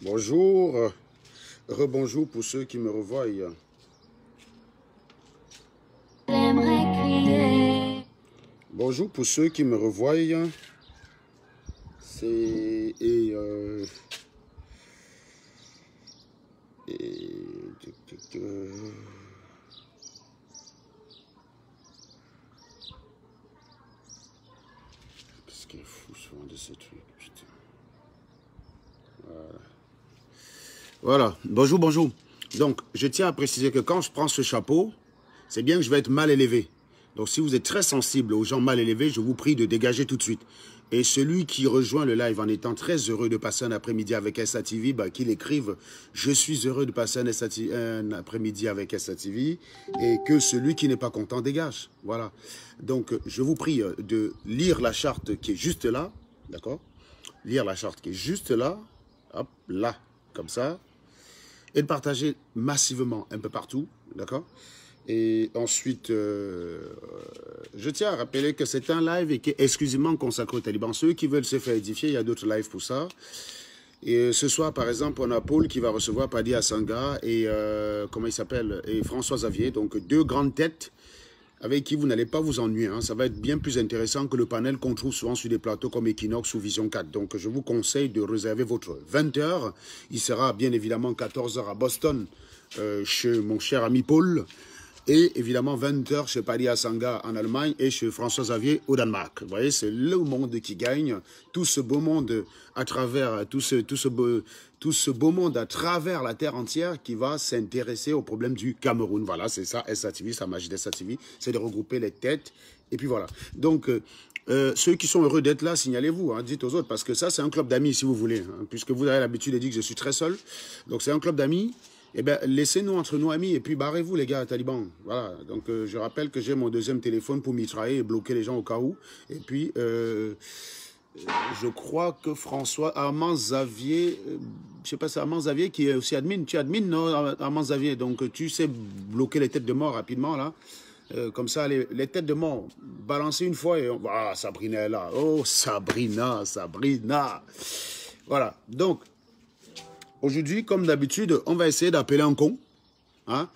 Bonjour, rebonjour pour ceux qui me revoient. Bonjour pour ceux qui me revoient. C'est qu'est-ce qui est fou souvent de ces trucs, putain. Voilà, bonjour, bonjour. Donc, je tiens à préciser que quand je prends ce chapeau, c'est bien que je vais être mal élevé. Donc, si vous êtes très sensible aux gens mal élevés, je vous prie de dégager tout de suite. Et celui qui rejoint le live en étant très heureux de passer un après-midi avec SATV, bah, qu'il écrive « Je suis heureux de passer un après-midi avec SATV » et que celui qui n'est pas content dégage. Voilà. Donc, je vous prie de lire la charte qui est juste là, d'accord? Lire la charte qui est juste là, hop, là, comme ça, et de partager massivement un peu partout, d'accord? Et ensuite, je tiens à rappeler que c'est un live qui est exclusivement consacré aux talibans. Ceux qui veulent se faire édifier, il y a d'autres lives pour ça. Et ce soir, par exemple, on a Paul qui va recevoir Paddy Assanga et, comment il s'appelle, et François Xavier. Donc, deux grandes têtes avec qui vous n'allez pas vous ennuyer. Hein. Ça va être bien plus intéressant que le panel qu'on trouve souvent sur des plateaux comme Equinox ou Vision 4. Donc, je vous conseille de réserver votre 20h. Il sera bien évidemment 14h à Boston, chez mon cher ami Paul. Et évidemment 20h chez Paddy Assanga en Allemagne et chez François Xavier au Danemark. Vous voyez, c'est le monde qui gagne. Tout ce beau monde à travers, tout ce beau monde à travers la terre entière qui va s'intéresser au problème du Cameroun. Voilà, c'est ça, SATV, sa magie d'SATV, c'est de regrouper les têtes. Et puis voilà. Donc, ceux qui sont heureux d'être là, signalez-vous, hein, dites aux autres, parce que ça, c'est un club d'amis, si vous voulez. Hein, puisque vous avez l'habitude de dire que je suis très seul. Donc, c'est un club d'amis. Eh bien, laissez-nous entre nous amis et puis barrez-vous les gars, talibans. Voilà, donc je rappelle que j'ai mon deuxième téléphone pour mitrailler et bloquer les gens au cas où. Et puis, je crois que François, Armand Xavier, je sais pas, c'est Armand Xavier qui est aussi admin. Tu es admin, non, Armand Xavier? Donc tu sais bloquer les têtes de mort rapidement, là. Comme ça, les têtes de mort, balancer une fois et on... Ah, Sabrina est là. Oh, Sabrina, Sabrina. Voilà, donc... Aujourd'hui, comme d'habitude, on va essayer d'appeler un con. Hein?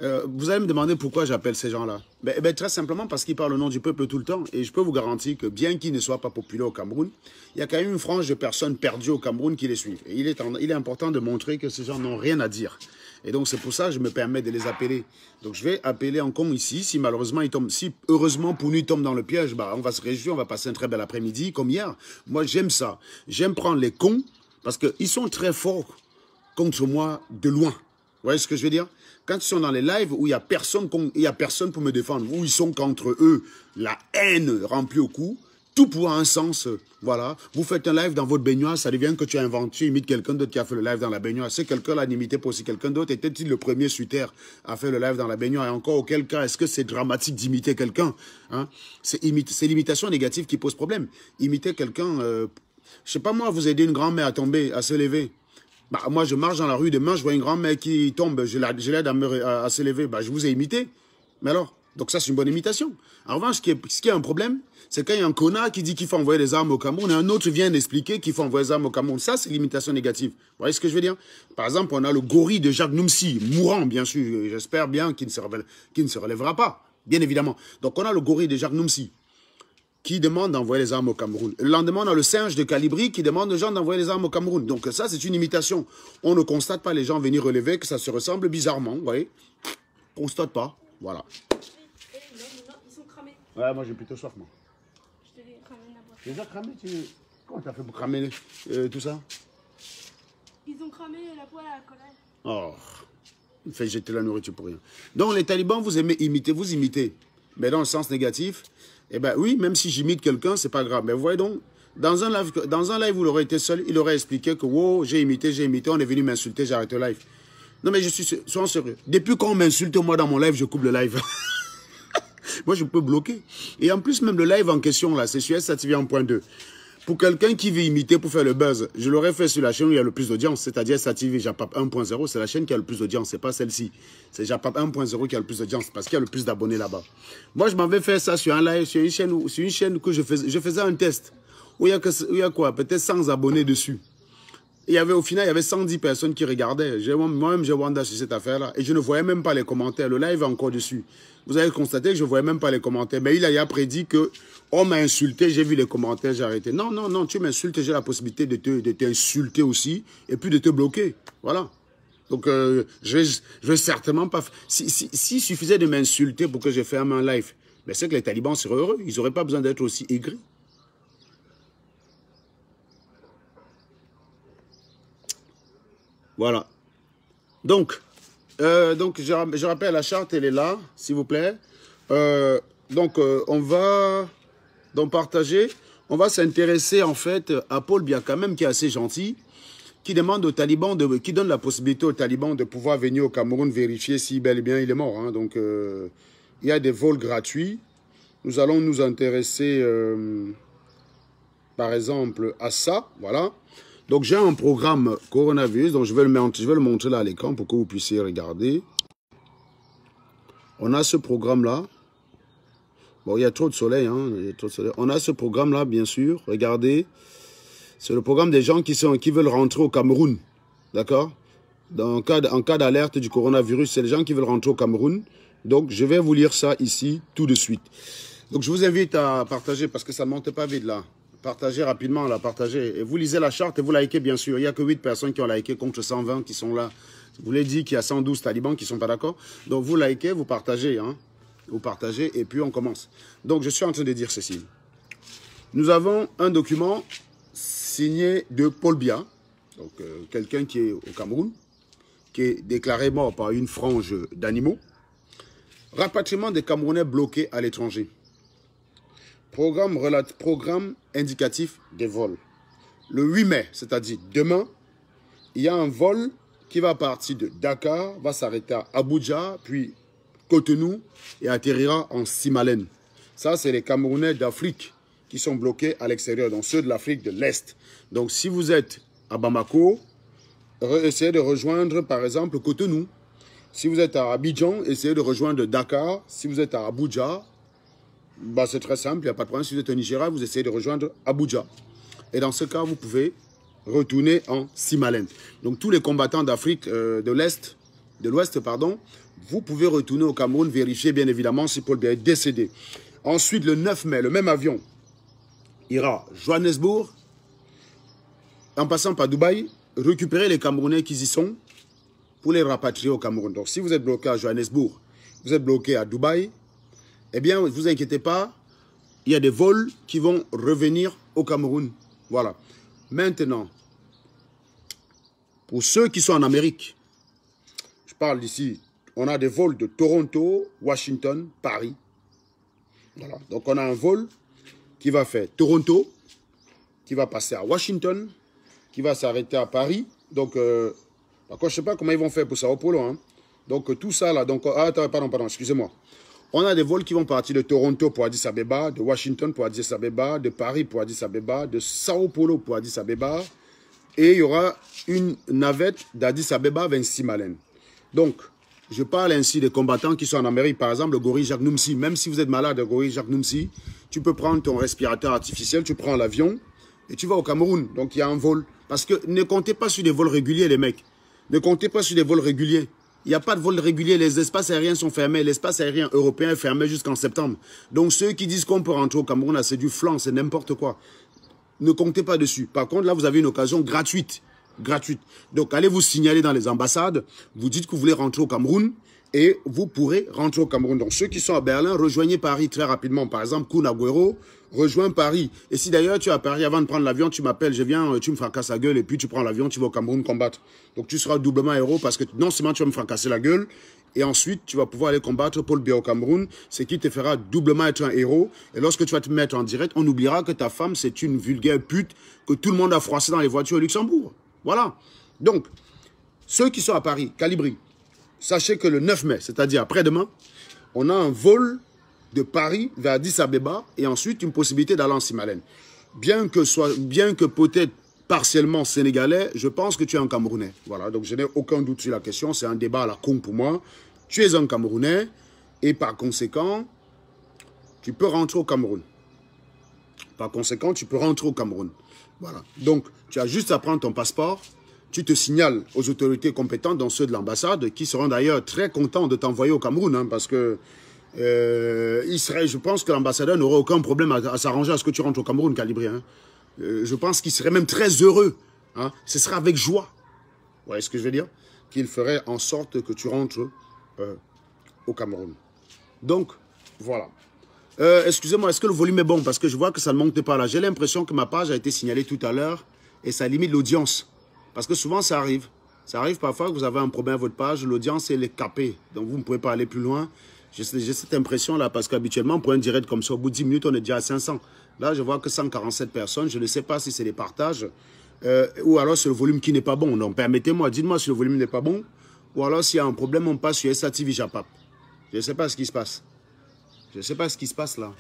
Vous allez me demander pourquoi j'appelle ces gens-là. Ben, très simplement parce qu'ils parlent au nom du peuple tout le temps. Et je peux vous garantir que bien qu'ils ne soient pas populaires au Cameroun, il y a quand même une frange de personnes perdues au Cameroun qui les suivent. Et il est important de montrer que ces gens n'ont rien à dire. Et donc c'est pour ça que je me permets de les appeler. Donc je vais appeler un con ici. Si malheureusement il tombe, si heureusement pour nous il tombe dans le piège, bah, on va se réjouir, on va passer un très bel après-midi comme hier. Moi j'aime ça. J'aime prendre les cons parce qu'ils sont très forts contre moi de loin. Vous voyez ce que je veux dire? Quand ils sont dans les lives où il n'y a personne pour me défendre, où ils sont contre eux, la haine remplie au cou, tout pour un sens, voilà. Vous faites un live dans votre baignoire, ça devient que tu as inventé, tu imites quelqu'un d'autre qui a fait le live dans la baignoire. C'est quelqu'un là d'imiter pour aussi quelqu'un d'autre. Était-il le premier sur Terre à faire le live dans la baignoire? Et encore, auquel cas, est-ce que c'est dramatique d'imiter quelqu'un, hein? C'est l'imitation négative qui pose problème. Imiter quelqu'un, je sais pas moi, vous aidez une grand-mère à tomber, à se lever. Bah, moi, je marche dans la rue, demain, je vois une grand-mère qui tombe, je l'aide à se lever. Bah, je vous ai imité. Mais alors, donc ça, c'est une bonne imitation. En revanche, ce qui est un problème, c'est quand il y a un connard qui dit qu'il faut envoyer des armes au Cameroun et un autre vient d'expliquer qu'il faut envoyer des armes au Cameroun. Ça, c'est l'imitation négative. Vous voyez ce que je veux dire? Par exemple, on a le gorille de Jacques Noumsi, mourant, bien sûr. J'espère bien qu'il ne se relèvera pas, bien évidemment. Donc, on a le gorille de Jacques Noumsi qui demande d'envoyer les armes au Cameroun. Le lendemain, on a le singe de Calibri qui demande aux gens d'envoyer les armes au Cameroun. Donc ça, c'est une imitation. On ne constate pas les gens venir relever que ça se ressemble bizarrement, vous voyez. On ne constate pas, voilà. Ils sont cramés. Ouais, moi j'ai plutôt soif, moi. Je te l'ai cramé la boîte. Déjà cramé, comment t'as fait pour cramer tout ça? Ils ont cramé la poêle à la collage. Oh, il fait jeter la nourriture pour rien. Donc les talibans, vous aimez imiter, vous imitez. Mais dans le sens négatif, eh bien oui, même si j'imite quelqu'un, c'est pas grave. Mais vous voyez donc, dans un live où il aurait été seul, il aurait expliqué que wow, j'ai imité, on est venu m'insulter, j'ai arrêté le live. Non mais je suis soyons sérieux. Depuis qu'on m'insulte, moi dans mon live, je coupe le live. Moi, je peux bloquer. Et en plus, même le live en question, là, c'est sur SATV 1.2. Pour quelqu'un qui veut imiter pour faire le buzz, je l'aurais fait sur la chaîne où il y a le plus d'audience, c'est-à-dire SATV Japap 1.0, c'est la chaîne qui a le plus d'audience, c'est pas celle-ci. C'est Japap 1.0 qui a le plus d'audience, parce qu'il y a le plus d'abonnés là-bas. Moi, je m'avais fait ça sur un live, sur une chaîne que je faisais un test, où il y a quoi, peut-être 100 abonnés dessus. Il y avait, au final, il y avait 110 personnes qui regardaient. Moi-même, j'ai Wanda sur cette affaire-là. Et je ne voyais même pas les commentaires. Le live est encore dessus. Vous avez constaté que je ne voyais même pas les commentaires. Mais il a prédit que on m'a insulté, j'ai vu les commentaires, j'ai arrêté. Non, non, non, tu m'insultes, j'ai la possibilité de t'insulter aussi et puis de te bloquer. Voilà. Donc, je vais certainement pas... S'il suffisait de m'insulter pour que je ferme un live, mais c'est que les talibans seraient heureux. Ils n'auraient pas besoin d'être aussi aigris. Voilà. Donc, je rappelle, la charte, elle est là, s'il vous plaît. On va partager. On va s'intéresser, en fait, à Paul Biya, quand même, qui est assez gentil, qui demande aux talibans, qui donne la possibilité aux talibans de pouvoir venir au Cameroun vérifier si bel et bien il est mort. Hein. Donc, il y a des vols gratuits. Nous allons nous intéresser, par exemple, à ça. Voilà. Donc, j'ai un programme coronavirus, donc je vais le montrer là à l'écran pour que vous puissiez regarder. On a ce programme-là. Bon, il y a trop de soleil, hein. Il y a trop de soleil. On a ce programme-là, bien sûr. Regardez. C'est le programme des gens qui veulent rentrer au Cameroun. D'accord? En cas d'alerte du coronavirus, c'est les gens qui veulent rentrer au Cameroun. Donc, je vais vous lire ça ici, tout de suite. Donc, je vous invite à partager, parce que ça ne monte pas vite, là. Partagez rapidement, là, partagez. Et vous lisez la charte et vous likez, bien sûr. Il n'y a que 8 personnes qui ont liké contre 120 qui sont là. Je vous l'ai dit qu'il y a 112 talibans qui ne sont pas d'accord. Donc, vous likez, vous partagez, hein. Vous partagez et puis on commence. Donc, je suis en train de dire ceci. Nous avons un document signé de Paul Biya, donc quelqu'un qui est au Cameroun, qui est déclaré mort par une frange d'animaux. Rapatriement des Camerounais bloqués à l'étranger. Programme indicatif des vols. Le 8 mai, c'est-à-dire demain, il y a un vol qui va partir de Dakar, va s'arrêter à Abuja, puis Cotonou et atterrira en Simalène. Ça, c'est les Camerounais d'Afrique qui sont bloqués à l'extérieur, donc ceux de l'Afrique de l'Est. Donc, si vous êtes à Bamako, essayez de rejoindre, par exemple, Cotonou. Si vous êtes à Abidjan, essayez de rejoindre Dakar. Si vous êtes à Abuja, bah, c'est très simple, il n'y a pas de problème. Si vous êtes au Nigeria, vous essayez de rejoindre Abuja. Et dans ce cas, vous pouvez retourner en Simalène. Donc, tous les combattants d'Afrique de l'Ouest, pardon, vous pouvez retourner au Cameroun, vérifier bien évidemment si Paul Biya est décédé. Ensuite, le 9 mai, le même avion ira à Johannesburg, en passant par Dubaï, récupérer les Camerounais qui y sont pour les rapatrier au Cameroun. Donc, si vous êtes bloqué à Johannesburg, vous êtes bloqué à Dubaï, eh bien, ne vous inquiétez pas, il y a des vols qui vont revenir au Cameroun. Voilà. Maintenant, pour ceux qui sont en Amérique, je parle d'ici, on a des vols de Toronto, Washington, Paris. Voilà. Donc, on a un vol qui va faire Toronto, qui va passer à Washington, qui va s'arrêter à Paris. Donc, par contre, je ne sais pas comment ils vont faire pour Sao Paulo. Hein. Donc, tout ça là. Donc, pardon, excusez-moi. On a des vols qui vont partir de Toronto pour Addis Abeba, de Washington pour Addis Abeba, de Paris pour Addis Abeba, de Sao Paulo pour Addis Abeba. Et il y aura une navette d'Addis Abeba vers Simalène. Donc, je parle ainsi des combattants qui sont en Amérique. Par exemple, le gorille Jacques Numsi. Même si vous êtes malade, le gorille Jacques Numsi, tu peux prendre ton respirateur artificiel, tu prends l'avion et tu vas au Cameroun. Donc, il y a un vol. Parce que ne comptez pas sur des vols réguliers, les mecs. Ne comptez pas sur des vols réguliers. Il n'y a pas de vol régulier, les espaces aériens sont fermés. L'espace aérien européen est fermé jusqu'en septembre. Donc ceux qui disent qu'on peut rentrer au Cameroun, c'est du flan, c'est n'importe quoi. Ne comptez pas dessus. Par contre, là, vous avez une occasion gratuite. Donc allez vous signaler dans les ambassades, vous dites que vous voulez rentrer au Cameroun et vous pourrez rentrer au Cameroun. Donc ceux qui sont à Berlin, rejoignez Paris très rapidement. Par exemple, Kun Agüero, rejoins Paris. Et si d'ailleurs tu es à Paris, avant de prendre l'avion, tu m'appelles, je viens, tu me fracasses la gueule et puis tu prends l'avion, tu vas au Cameroun combattre. Donc tu seras doublement héros parce que non seulement tu vas me fracasser la gueule, et ensuite tu vas pouvoir aller combattre Paul Biya au Cameroun, ce qui te fera doublement être un héros. Et lorsque tu vas te mettre en direct, on oubliera que ta femme c'est une vulgaire pute que tout le monde a froissé dans les voitures au Luxembourg. Voilà. Donc, ceux qui sont à Paris, Calibri, sachez que le 9 mai, c'est-à-dire après-demain, on a un vol de Paris vers Addis Abeba et ensuite une possibilité d'aller en Simalène. Bien que peut-être partiellement sénégalais, je pense que tu es un Camerounais. Voilà, donc je n'ai aucun doute sur la question. C'est un débat à la con pour moi. Tu es un Camerounais et par conséquent, tu peux rentrer au Cameroun. Par conséquent, tu peux rentrer au Cameroun. Voilà. Donc, tu as juste à prendre ton passeport. Tu te signales aux autorités compétentes, dont ceux de l'ambassade, qui seront d'ailleurs très contents de t'envoyer au Cameroun, hein, parce que je pense que l'ambassadeur n'aurait aucun problème à s'arranger à ce que tu rentres au Cameroun, Calibré. Hein. Je pense qu'il serait même très heureux. Hein. Ce serait avec joie. Vous voyez ce que je veux dire? Qu'il ferait en sorte que tu rentres au Cameroun. Donc, voilà. Excusez-moi, est-ce que le volume est bon? Parce que je vois que ça ne monte pas là. J'ai l'impression que ma page a été signalée tout à l'heure et ça limite l'audience. Parce que souvent, ça arrive. Ça arrive parfois que vous avez un problème à votre page, l'audience, elle est capée. Donc, vous ne pouvez pas aller plus loin. J'ai cette impression-là parce qu'habituellement, pour un direct comme ça, au bout de 10 minutes, on est déjà à 500. Là, je vois que 147 personnes. Je ne sais pas si c'est des partages ou alors c'est le volume qui n'est pas bon. Donc, permettez-moi, dites-moi si le volume n'est pas bon ou alors s'il y a un problème, on passe sur SATV Japap. Je ne sais pas ce qui se passe. Je ne sais pas ce qui se passe là.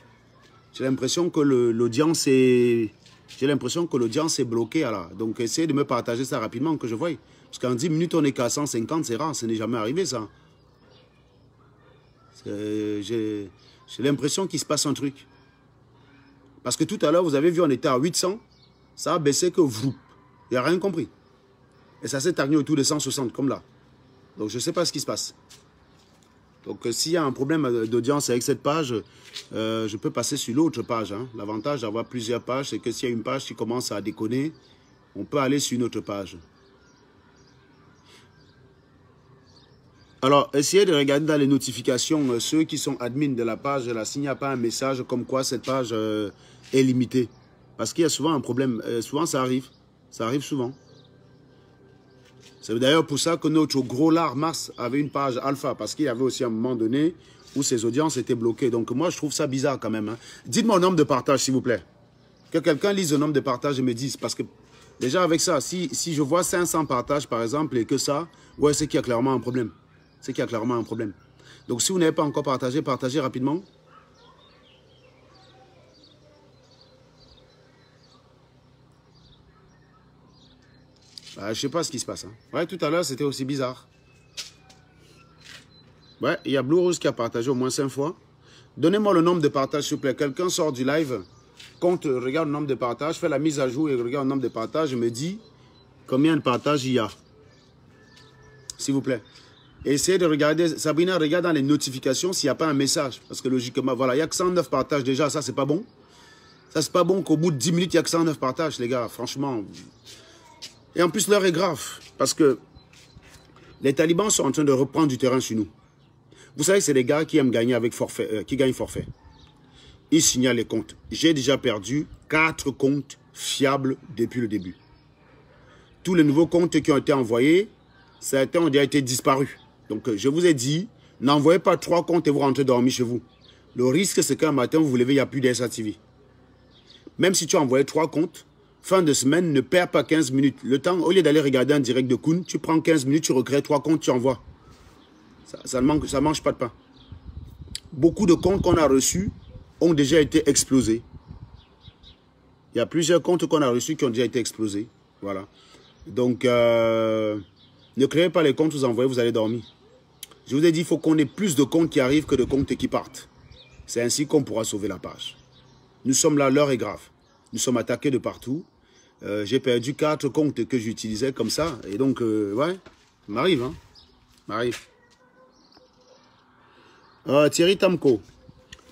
J'ai l'impression que l'audience est... J'ai l'impression que l'audience est bloquée là. Donc essayez de me partager ça rapidement que je voie. Parce qu'en 10 minutes on est qu'à 150, c'est rare, ce n'est jamais arrivé ça. J'ai l'impression qu'il se passe un truc. Parce que tout à l'heure, vous avez vu, on était à 800, ça a baissé que vous. Il n'y a rien compris. Et ça s'est terminé autour de 160 comme là. Donc je ne sais pas ce qui se passe. Donc, s'il y a un problème d'audience avec cette page, je peux passer sur l'autre page. Hein. L'avantage d'avoir plusieurs pages, c'est que s'il y a une page qui commence à déconner, on peut aller sur une autre page. Alors, essayez de regarder dans les notifications, ceux qui sont admins de la page, là, s'il n'y a pas un message comme quoi cette page est limitée. Parce qu'il y a souvent un problème. Souvent, ça arrive. Ça arrive souvent. C'est d'ailleurs pour ça que notre gros lard Mars avait une page alpha, parce qu'il y avait aussi un moment donné où ses audiences étaient bloquées. Donc moi, je trouve ça bizarre quand même. Hein. Dites-moi le nombre de partages, s'il vous plaît. Que quelqu'un lise le nombre de partages et me dise. Parce que déjà avec ça, si je vois 500 partages par exemple et que ça, ouais, c'est qu'il y a clairement un problème. C'est qu'il y a clairement un problème. Donc si vous n'avez pas encore partagé, partagez rapidement. Je ne sais pas ce qui se passe. Hein. Ouais, tout à l'heure, c'était aussi bizarre. Ouais, il y a Blue Rose qui a partagé au moins 5 fois. Donnez-moi le nombre de partages, s'il vous plaît. Quelqu'un sort du live, compte, regarde le nombre de partages, fait la mise à jour et regarde le nombre de partages et me dit combien de partages il y a. S'il vous plaît. Et essayez de regarder, Sabrina, regarde dans les notifications s'il n'y a pas un message. Parce que logiquement, voilà, il n'y a que 109 partages déjà, ça c'est pas bon. Ça c'est pas bon qu'au bout de 10 minutes, il n'y a que 109 partages, les gars, franchement. Et en plus, l'heure est grave, parce que les talibans sont en train de reprendre du terrain sur nous. Vous savez, c'est des gars qui aiment gagner avec forfait, qui gagnent forfait. Ils signalent les comptes. J'ai déjà perdu 4 comptes fiables depuis le début. Tous les nouveaux comptes qui ont été envoyés, certains ont déjà été disparus. Donc, je vous ai dit, n'envoyez pas 3 comptes et vous rentrez dormir chez vous. Le risque, c'est qu'un matin, vous vous levez, il n'y a plus d'SATV. Même si tu as envoyé 3 comptes, fin de semaine, ne perds pas 15 minutes. Le temps, au lieu d'aller regarder un direct de Kun, tu prends 15 minutes, tu recrées 3 comptes, tu envoies. Ça ne mange pas de pain. Beaucoup de comptes qu'on a reçus ont déjà été explosés. Il y a plusieurs comptes qu'on a reçus qui ont déjà été explosés. Voilà. Donc, ne créez pas les comptes, vous envoyez, vous allez dormir. Je vous ai dit, il faut qu'on ait plus de comptes qui arrivent que de comptes qui partent. C'est ainsi qu'on pourra sauver la page. Nous sommes là, l'heure est grave. Nous sommes attaqués de partout. J'ai perdu 4 comptes que j'utilisais comme ça. Et donc, ouais, ça m'arrive, hein. Ça m'arrive. Thierry Tamko.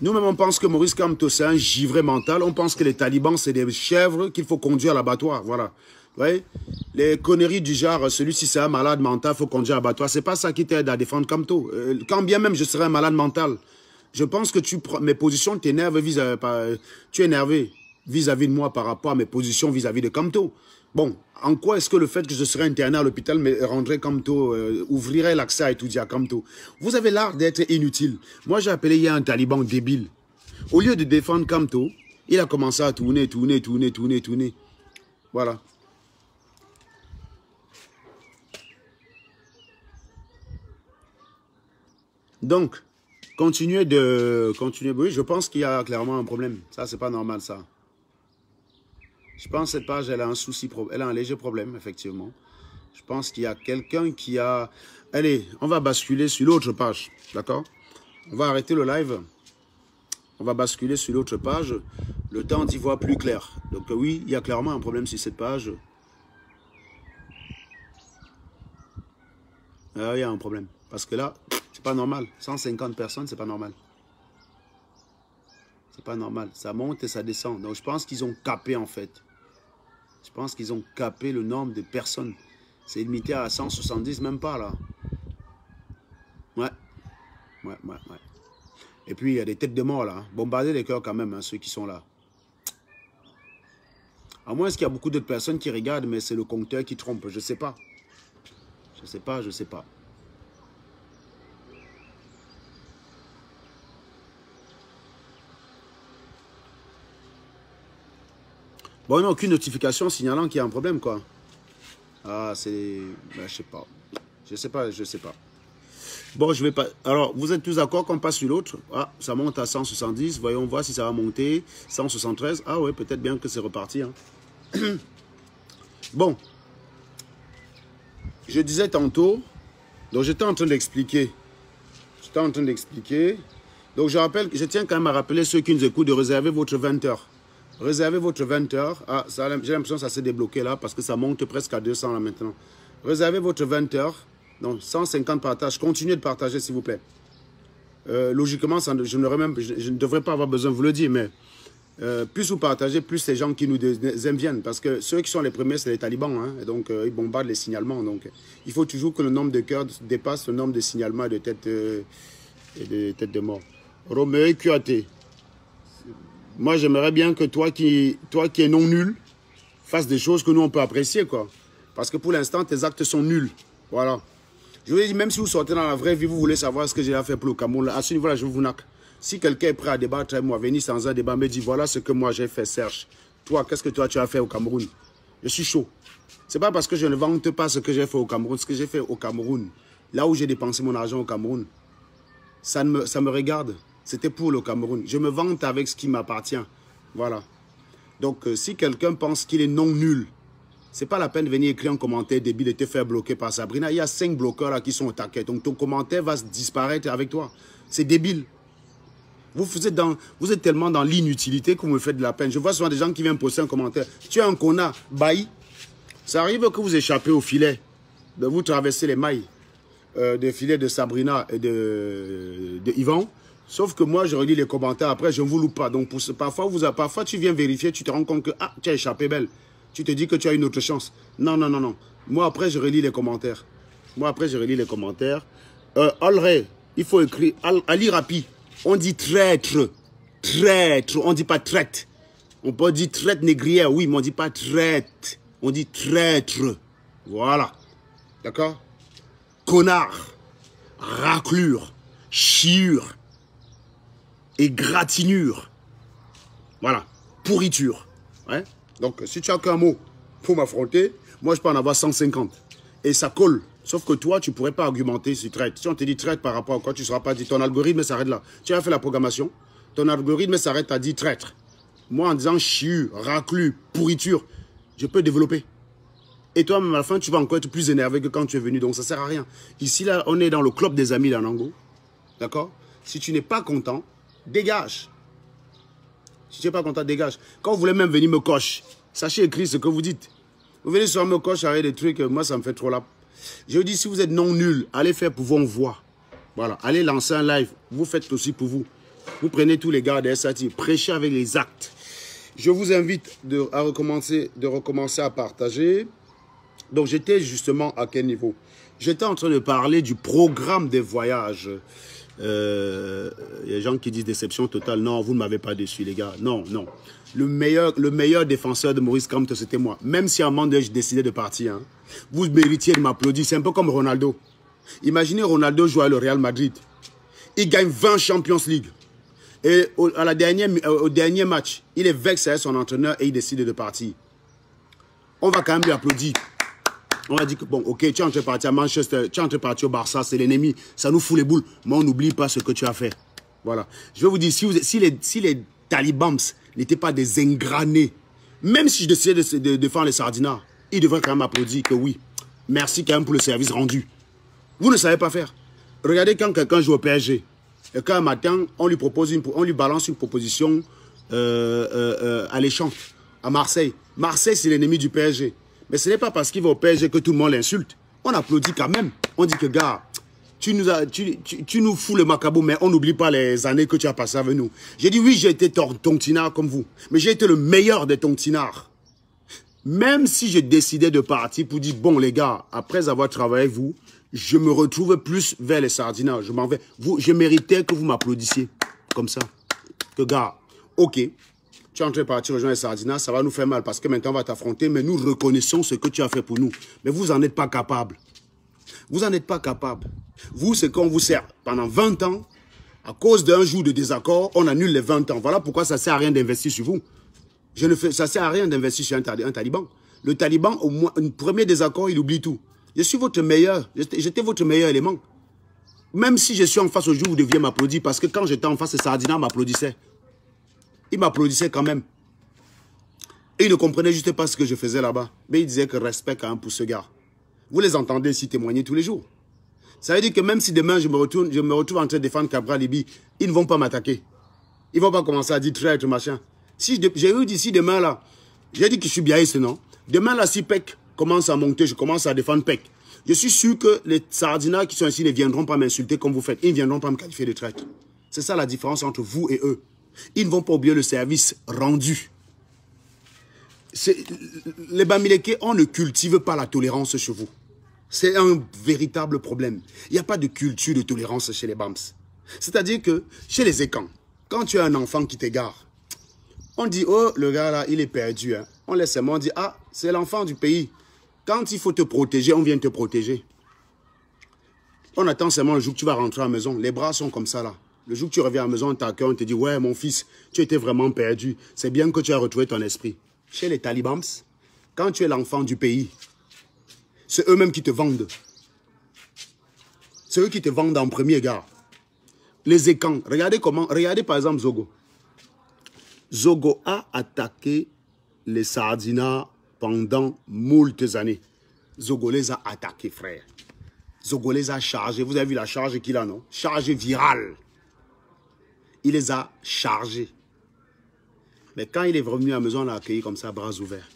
Nous-mêmes, on pense que Maurice Kamto, c'est un givré mental. On pense que les talibans, c'est des chèvres qu'il faut conduire à l'abattoir. Voilà. Vous voyez? Les conneries du genre, celui-ci, c'est un malade mental, il faut conduire à l'abattoir. C'est pas ça qui t'aide à défendre Kamto. Quand bien même je serais un malade mental, je pense que mes positions t'énervent tu es énervé vis-à-vis de moi par rapport à mes positions vis-à-vis de Kamto. Bon, en quoi est-ce que le fait que je serais interné à l'hôpital me rendrait Kamto, ouvrirait l'accès à étudier à Kamto? Vous avez l'art d'être inutile. Moi, j'ai appelé hier un taliban débile. Au lieu de défendre Kamto, il a commencé à tourner. Voilà. Donc, Continuez de... Oui, je pense qu'il y a clairement un problème. Ça, c'est pas normal, ça. Je pense que cette page, elle a un souci, elle a un léger problème, effectivement. Je pense qu'il y a quelqu'un qui a... Allez, on va basculer sur l'autre page, d'accord? On va arrêter le live. On va basculer sur l'autre page. Le temps d'y voir plus clair. Donc oui, il y a clairement un problème sur cette page. Ah, il y a un problème. Parce que là, c'est pas normal. 150 personnes, c'est pas normal. C'est pas normal. Ça monte et ça descend. Donc je pense qu'ils ont capé en fait. Je pense qu'ils ont capé le nombre de personnes. C'est limité à 170, même pas là. Ouais. Et puis il y a des têtes de mort là. Bombardez les cœurs quand même, hein, ceux qui sont là. À moins qu'il y a beaucoup d'autres personnes qui regardent, mais c'est le compteur qui trompe. Je sais pas. Je sais pas. Bon, non, aucune notification signalant qu'il y a un problème, quoi. Ah, c'est... Ben, je sais pas. Bon, je vais pas... Alors, vous êtes tous d'accord qu'on passe sur l'autre? Ah, ça monte à 170. Voyons voir si ça va monter. 173. Ah ouais, peut-être bien que c'est reparti. Hein. Bon. Je disais tantôt... Donc, j'étais en train d'expliquer. Donc, je tiens quand même à rappeler ceux qui nous écoutent de réserver votre 20 heures. Réservez votre 20 heures. Ah, j'ai l'impression que ça s'est débloqué là parce que ça monte presque à 200 là maintenant. Réservez votre 20 heures. Donc 150 partages. Continuez de partager s'il vous plaît. Logiquement, je ne devrais pas avoir besoin de vous le dire, mais plus vous partagez, plus les gens qui nous aiment viennent. Parce que ceux qui sont les premiers, c'est les talibans. Hein, et donc, ils bombardent les signalements. Donc, il faut toujours que le nombre de cœurs dépasse le nombre de signalements et de têtes de mort. Roméo QAT. Moi, j'aimerais bien que toi qui es non nul, fasses des choses que nous, on peut apprécier, quoi. Parce que pour l'instant, tes actes sont nuls. Voilà. Je vous ai dit, même si vous sortez dans la vraie vie, vous voulez savoir ce que j'ai à faire pour le Cameroun. À ce niveau-là, je vous naque. Si quelqu'un est prêt à débattre avec moi, venir sans un débat, me dit, voilà ce que moi j'ai fait, Serge. Toi, qu'est-ce que toi tu as fait au Cameroun? Je suis chaud. C'est pas parce que je ne vante pas ce que j'ai fait au Cameroun. Ce que j'ai fait au Cameroun, là où j'ai dépensé mon argent au Cameroun, ça me regarde. C'était pour le Cameroun. Je me vante avec ce qui m'appartient. Voilà. Donc, si quelqu'un pense qu'il est non nul, c'est pas la peine de venir écrire un commentaire débile et te faire bloquer par Sabrina. Il y a 5 bloqueurs là qui sont au taquet. Donc, ton commentaire va disparaître avec toi. C'est débile. Vous êtes tellement dans l'inutilité que vous me faites de la peine. Je vois souvent des gens qui viennent poster un commentaire. Tu es un connard, bailli. Ça arrive que vous échappez au filet. De vous traverser les mailles des filets de Sabrina et de Yvan. Sauf que moi, je relis les commentaires. Après, je ne vous loupe pas. Donc, parfois, tu viens vérifier, tu te rends compte que tu as échappé belle. Tu te dis que tu as une autre chance. Non. Moi, après, je relis les commentaires. Alray, il faut écrire. Ali Rapi, on dit traître. Traître. On ne dit pas traite. On peut dire traite négrière, oui, mais on ne dit pas traite. On dit traître. Voilà. D'accord? Connard. Raclure. Chiure. Égratignure. Voilà. Pourriture. Ouais. Donc, si tu n'as qu'un mot pour m'affronter, moi, je peux en avoir 150. Et ça colle. Sauf que toi, tu ne pourrais pas argumenter sur traite. Si on te dit traite par rapport à quoi, tu ne seras pas dit. Ton algorithme s'arrête là. Tu as fait la programmation. Ton algorithme s'arrête à dire traître. Moi, en disant chiure, raclure, pourriture, je peux développer. Et toi, même à la fin, tu vas encore être plus énervé que quand tu es venu. Donc, ça ne sert à rien. Ici, là, on est dans le club des amis d'Anango. D'accord? Si tu n'es pas content, dégage. Si tu n'es pas content, dégage. Quand vous voulez même venir me coche, sachez écrire ce que vous dites. Vous venez sur me coche avec des trucs, moi ça me fait trop là. Je vous dis, si vous êtes non nul, allez faire pour vos voix. Voilà, allez lancer un live. Vous faites aussi pour vous. Vous prenez tous les gars de SAT, prêchez avec les actes. Je vous invite à recommencer à partager. Donc j'étais justement à quel niveau? J'étais en train de parler du programme des voyages. Il y a des gens qui disent déception totale. Non, vous ne m'avez pas déçu, les gars. Non. Le meilleur défenseur de Maurice Kamto, c'était moi. Même si à un moment donné, j'ai décidé de partir. Hein. Vous méritiez de m'applaudir. C'est un peu comme Ronaldo. Imaginez Ronaldo jouer à le Real Madrid. Il gagne 20 Champions League. Et au dernier match, il est vexé avec son entraîneur et il décide de partir. On va quand même lui applaudir. On va dire que, bon, ok, tu es en train de partir à Manchester, tu es en train de partir au Barça, c'est l'ennemi, ça nous fout les boules. Mais on n'oublie pas ce que tu as fait. Voilà. Je vais vous dire, si les talibans n'étaient pas des ingranés, même si je décidais de défendre les sardinats, ils devraient quand même applaudir que oui, merci quand même pour le service rendu. Vous ne savez pas faire. Regardez quand quelqu'un joue au PSG, et quand un matin, on lui balance une proposition alléchante à Marseille. Marseille, c'est l'ennemi du PSG. Mais ce n'est pas parce qu'il va au PSG que tout le monde l'insulte. On applaudit quand même. On dit que, gars, tu nous fous le macabou, mais on n'oublie pas les années que tu as passées avec nous. J'ai dit, oui, j'ai été tontinard comme vous, mais j'ai été le meilleur des tontinards. Même si je décidais de partir pour dire, bon, les gars, après avoir travaillé avec vous, je me retrouve plus vers les sardinats. Je m'en vais. Je méritais que vous m'applaudissiez. Comme ça. Que, gars, ok, tu es en train de partir rejoindre les sardinats, ça va nous faire mal parce que maintenant on va t'affronter, mais nous reconnaissons ce que tu as fait pour nous. Mais vous n'en êtes pas capable. Vous n'en êtes pas capable. Vous, c'est qu'on vous sert pendant 20 ans, à cause d'un jour de désaccord, on annule les 20 ans. Voilà pourquoi ça ne sert à rien d'investir sur vous. Ça ne sert à rien d'investir sur un taliban. Le taliban, au moins, un premier désaccord, il oublie tout. Je suis votre meilleur, j'étais votre meilleur élément. Même si je suis en face au jour, vous deviez m'applaudir, parce que quand j'étais en face, les sardinats m'applaudissaient. Ils m'applaudissaient quand même. Et ils ne comprenaient juste pas ce que je faisais là-bas. Mais ils disaient que respect quand même pour ce gars. Vous les entendez ici témoigner tous les jours. Ça veut dire que même si demain je me retrouve en train de défendre Cabral Libye, ils ne vont pas m'attaquer. Ils ne vont pas commencer à dire traître, machin. Si j'ai eu d'ici demain là, j'ai dit que je suis biaïste, non? Demain là, si PEC commence à monter, je commence à défendre PEC. Je suis sûr que les sardinats qui sont ici ne viendront pas m'insulter comme vous faites. Ils ne viendront pas me qualifier de traître. C'est ça la différence entre vous et eux. Ils ne vont pas oublier le service rendu. Les Bamileke, on ne cultive pas la tolérance chez vous. C'est un véritable problème. Il n'y a pas de culture de tolérance chez les Bams. C'est-à-dire que chez les Ekans, quand tu as un enfant qui t'égare, on dit, oh, le gars là, il est perdu. Hein. On laisse seulement, on dit, ah, c'est l'enfant du pays. Quand il faut te protéger, on vient te protéger. On attend seulement le jour que tu vas rentrer à la maison. Les bras sont comme ça là. Le jour que tu reviens à la maison, on t'accueille, on te dit, ouais, mon fils, tu étais vraiment perdu. C'est bien que tu as retrouvé ton esprit. Chez les talibans, quand tu es l'enfant du pays, c'est eux-mêmes qui te vendent. C'est eux qui te vendent en premier, gars. Les Ekans, regardez par exemple Zogo. Zogo a attaqué les sardinats pendant moultes années. Zogo les a attaqués, frère. Zogo les a chargés. Vous avez vu la charge qu'il a, non? Charge virale. Il les a chargés. Mais quand il est revenu à la maison, on l'a accueilli comme ça, bras ouverts.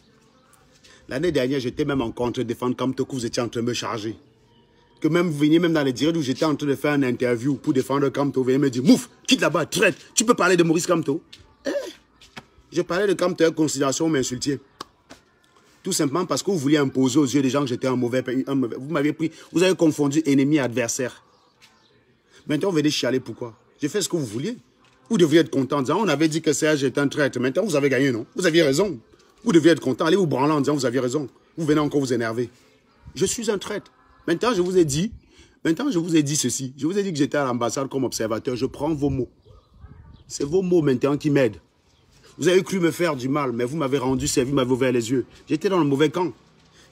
L'année dernière, j'étais même en contre de défendre Kamto, que vous étiez en train de me charger. Que même vous veniez même dans les directs où j'étais en train de faire une interview pour défendre Kamto, vous venez me dire, mouf, quitte là-bas, traite, tu peux parler de Maurice Kamto. Je parlais de Kamto avec considération, vous m'insultiez. Tout simplement parce que vous vouliez imposer aux yeux des gens que j'étais un mauvais pays. Vous m'avez pris, vous avez confondu ennemi et adversaire. Maintenant, vous venez chialer pourquoi? J'ai fait ce que vous vouliez. Vous devriez être content en disant, on avait dit que Serge était un traître. Maintenant, vous avez gagné, non? Vous aviez raison. Vous deviez être content. Allez vous branler en disant, vous aviez raison. Vous venez encore vous énerver. Je suis un traître. Maintenant, je vous ai dit ceci. Je vous ai dit que j'étais à l'ambassade comme observateur. Je prends vos mots. C'est vos mots maintenant qui m'aident. Vous avez cru me faire du mal, mais vous m'avez rendu service, vous m'avez ouvert les yeux. J'étais dans le mauvais camp.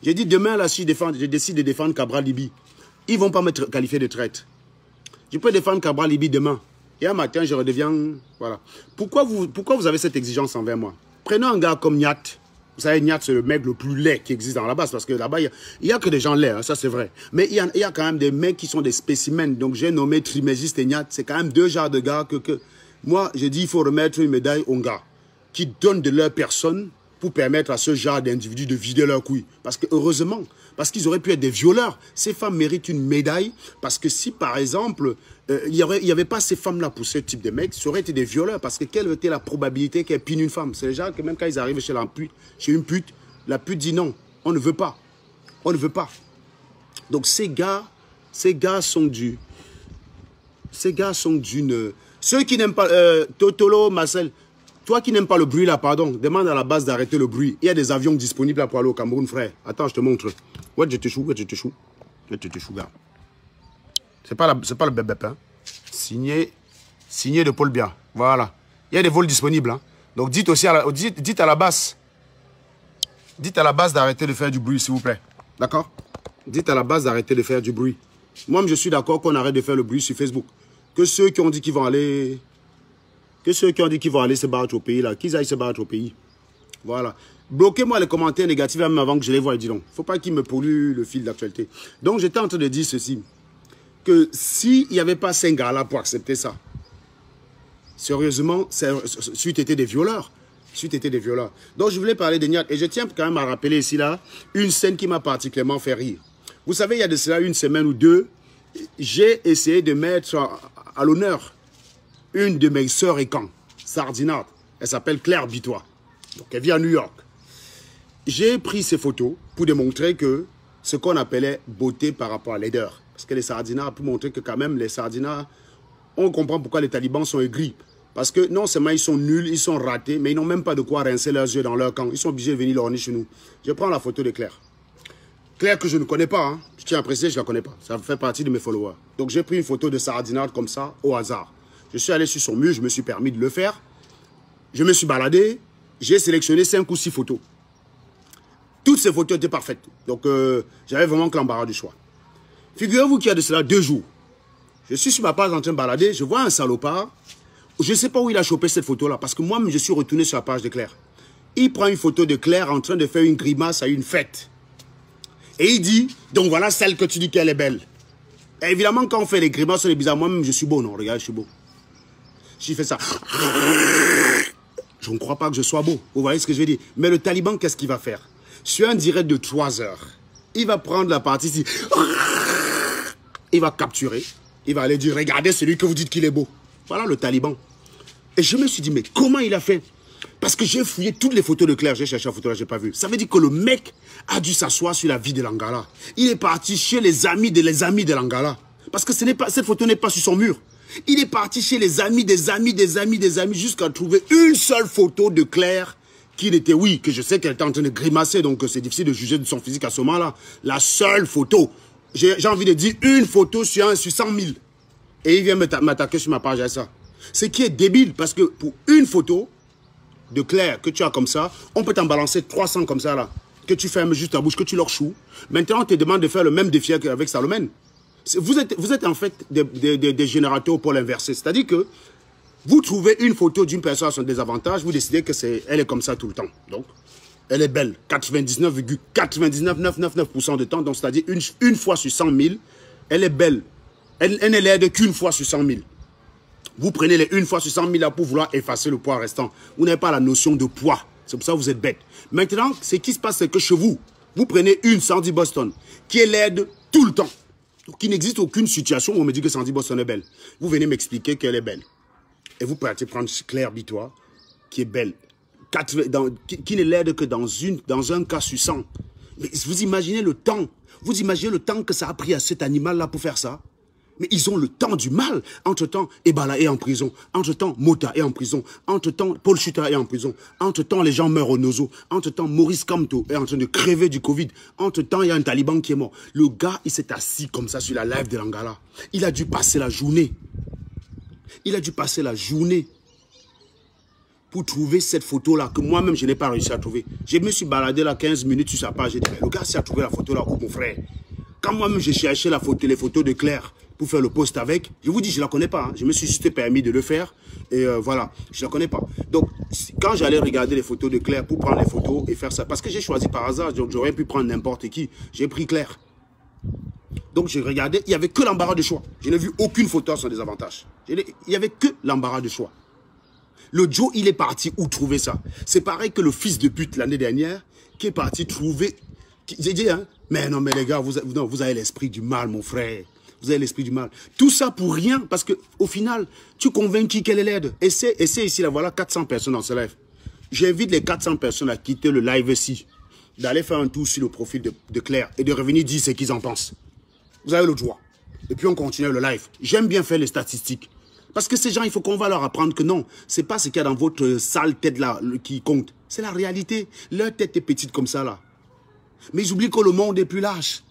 J'ai dit, demain, là, si je décide de défendre Cabral Libye, ils ne vont pas me qualifier de traître. Je peux défendre Cabral Libye demain. Et un matin, je redeviens... Voilà. Pourquoi vous avez cette exigence envers moi? Prenons un gars comme Niat. Vous savez, Niat, c'est le mec le plus laid qui existe dans la base. Parce que là-bas, il n'y a que des gens laids, hein, ça c'est vrai. Mais il y a quand même des mecs qui sont des spécimens. Donc j'ai nommé Trimégiste et Niat. C'est quand même deux genres de gars que... Moi, j'ai dit, il faut remettre une médaille aux gars qui donnent de leur personne pour permettre à ce genre d'individus de vider leurs couilles. Parce que heureusement, parce qu'ils auraient pu être des violeurs, ces femmes méritent une médaille. Parce que si, par exemple, il n'y avait pas ces femmes-là pour ce type de mecs, ça aurait été des violeurs. Parce que quelle était la probabilité qu'elles pinent une femme? C'est déjà que même quand ils arrivent chez une pute, la pute dit non, on ne veut pas. On ne veut pas. Donc ces gars sont d'une... Ceux qui n'aiment pas... Totolo, Marcel... Toi qui n'aimes pas le bruit là, pardon, demande à la base d'arrêter le bruit. Il y a des avions disponibles là pour aller au Cameroun, frère. Attends, je te montre. Ouais, je te chou, gars. C'est pas le bébé, hein. Signé de Paul Biya. Voilà. Il y a des vols disponibles, hein. Donc dites aussi dites à la base. Dites à la base d'arrêter de faire du bruit, s'il vous plaît. D'accord? Dites à la base d'arrêter de faire du bruit. Moi, je suis d'accord qu'on arrête de faire le bruit sur Facebook. que ceux qui ont dit qu'ils vont aller... Que ceux qui ont dit qu'ils vont aller se battre au pays, là, qu'ils aillent se battre au pays. Voilà. Bloquez-moi les commentaires négatifs même avant que je les voie. Dis donc. Il ne faut pas qu'ils me polluent le fil d'actualité. Donc, j'étais en train de dire ceci. Que s'il n'y avait pas 5 gars là pour accepter ça, sérieusement, c'eût été des violeurs. C'eût été des violeurs. Donc, je voulais parler de Niat. Et je tiens quand même à rappeler ici, là, une scène qui m'a particulièrement fait rire. Vous savez, il y a de cela une semaine ou deux, j'ai essayé de mettre à l'honneur une de mes sœurs et camps, sardinarde. Elle s'appelle Claire Bitois. Donc, elle vit à New York. J'ai pris ces photos pour démontrer que ce qu'on appelait beauté par rapport à laideur. Parce que les sardinards, pour montrer que quand même, les sardinards, on comprend pourquoi les talibans sont aigris. Parce que non seulement ils sont nuls, ils sont ratés, mais ils n'ont même pas de quoi rincer leurs yeux dans leur camp. Ils sont obligés de venir lorgner chez nous. Je prends la photo de Claire. Claire que je ne connais pas, hein. Je tiens à préciser, je ne la connais pas. Ça fait partie de mes followers. Donc j'ai pris une photo de sardinarde comme ça, au hasard. Je suis allé sur son mur, je me suis permis de le faire. Je me suis baladé, j'ai sélectionné 5 ou 6 photos. Toutes ces photos étaient parfaites. Donc j'avais vraiment que l'embarras du choix. Figurez-vous qu'il y a de cela 2 jours. Je suis sur ma page en train de balader, je vois un salopard. Je ne sais pas où il a chopé cette photo-là, parce que moi-même, je suis retourné sur la page de Claire. Il prend une photo de Claire en train de faire une grimace à une fête. Et il dit, donc voilà celle que tu dis qu'elle est belle. Et évidemment, quand on fait des grimaces, on est bizarre. Moi-même, je suis beau, non? Regarde, je suis beau. J'ai fait ça. Je ne crois pas que je sois beau. Vous voyez ce que je veux dire? Mais le taliban, qu'est-ce qu'il va faire? Sur un direct de 3 heures, il va prendre la partie ici. Il va capturer. Il va aller dire, regardez celui que vous dites qu'il est beau. Voilà le taliban. Et je me suis dit, mais comment il a fait? Parce que j'ai fouillé toutes les photos de Claire. J'ai cherché la photo là, je n'ai pas vu. Ça veut dire que le mec a dû s'asseoir sur la vie de Langala. Il est parti chez les amis de Langala. Parce que cette photo n'est pas sur son mur. Il est parti chez les amis des amis jusqu'à trouver une seule photo de Claire qui n'était, oui, que je sais qu'elle était en train de grimacer, donc c'est difficile de juger de son physique à ce moment-là. La seule photo. J'ai envie de dire une photo sur 100 000. Et il vient m'attaquer sur ma page à ça. Ce qui est débile, parce que pour une photo de Claire que tu as comme ça, on peut t'en balancer 300 comme ça là. Que tu fermes juste ta bouche, que tu leur choues. Maintenant, on te demande de faire le même défi avec Salomène. Vous êtes en fait des générateurs au pôle inversé. C'est-à-dire que vous trouvez une photo d'une personne à son désavantage, vous décidez qu'elle est comme ça tout le temps. Donc, elle est belle. 99,999% de temps. Donc, c'est-à-dire une fois sur 100 000, elle est belle. Elle n'est laide qu'une fois sur 100 000. Vous prenez les une fois sur 100 000 là pour vouloir effacer le poids restant. Vous n'avez pas la notion de poids. C'est pour ça que vous êtes bête. Maintenant, ce qui se passe, c'est que chez vous, vous prenez une Sandy Boston qui est laide tout le temps. Donc, il n'existe aucune situation où on me dit que Sandy Boston est belle. Vous venez m'expliquer qu'elle est belle. Et vous partez prendre Claire Bitois, qui est belle. Qui n'est laide que dans un cas sur 100. Mais vous imaginez le temps. Vous imaginez le temps que ça a pris à cet animal-là pour faire ça? Mais ils ont le temps du mal. Entre-temps, Ebala est en prison. Entre-temps, Mota est en prison. Entre-temps, Paul Chuta est en prison. Entre-temps, les gens meurent au Nozo. Entre-temps, Maurice Kamto est en train de crever du Covid. Entre-temps, il y a un taliban qui est mort. Le gars, il s'est assis comme ça sur la live de Langala. Il a dû passer la journée. Il a dû passer la journée pour trouver cette photo-là que moi-même, je n'ai pas réussi à trouver. Je me suis baladé là 15 minutes sur sa page. J'ai dit, mais le gars, s'il a trouvé la photo là, oh mon frère. Quand moi-même, j'ai cherché les photos de Claire pour faire le post avec, je vous dis, je ne la connais pas. Hein. Je me suis juste permis de le faire. Et voilà, je ne la connais pas. Donc, quand j'allais regarder les photos de Claire pour prendre les photos et faire ça, parce que j'ai choisi par hasard, donc j'aurais pu prendre n'importe qui. J'ai pris Claire. Donc, j'ai regardé, il n'y avait que l'embarras de choix. Je n'ai vu aucune photo à son désavantage. Il n'y avait que l'embarras de choix. Le Joe, il est parti où trouver ça? C'est pareil que le fils de pute l'année dernière qui est parti trouver... J'ai dit, hein, mais non, mais les gars, vous avez l'esprit du mal, mon frère. Vous avez l'esprit du mal. Tout ça pour rien, parce qu'au final, tu convaincs qui qu'elle est laide. Et c'est ici, là, voilà 400 personnes dans ce live. J'invite les 400 personnes à quitter le live ici, d'aller faire un tour sur le profil de Claire et de revenir dire ce qu'ils en pensent. Vous avez le droit. Et puis on continue le live. J'aime bien faire les statistiques. Parce que ces gens, il faut qu'on va leur apprendre que non, c'est pas ce qu'il y a dans votre sale tête là qui compte. C'est la réalité. Leur tête est petite comme ça là. Mais ils oublient que le monde est plus large.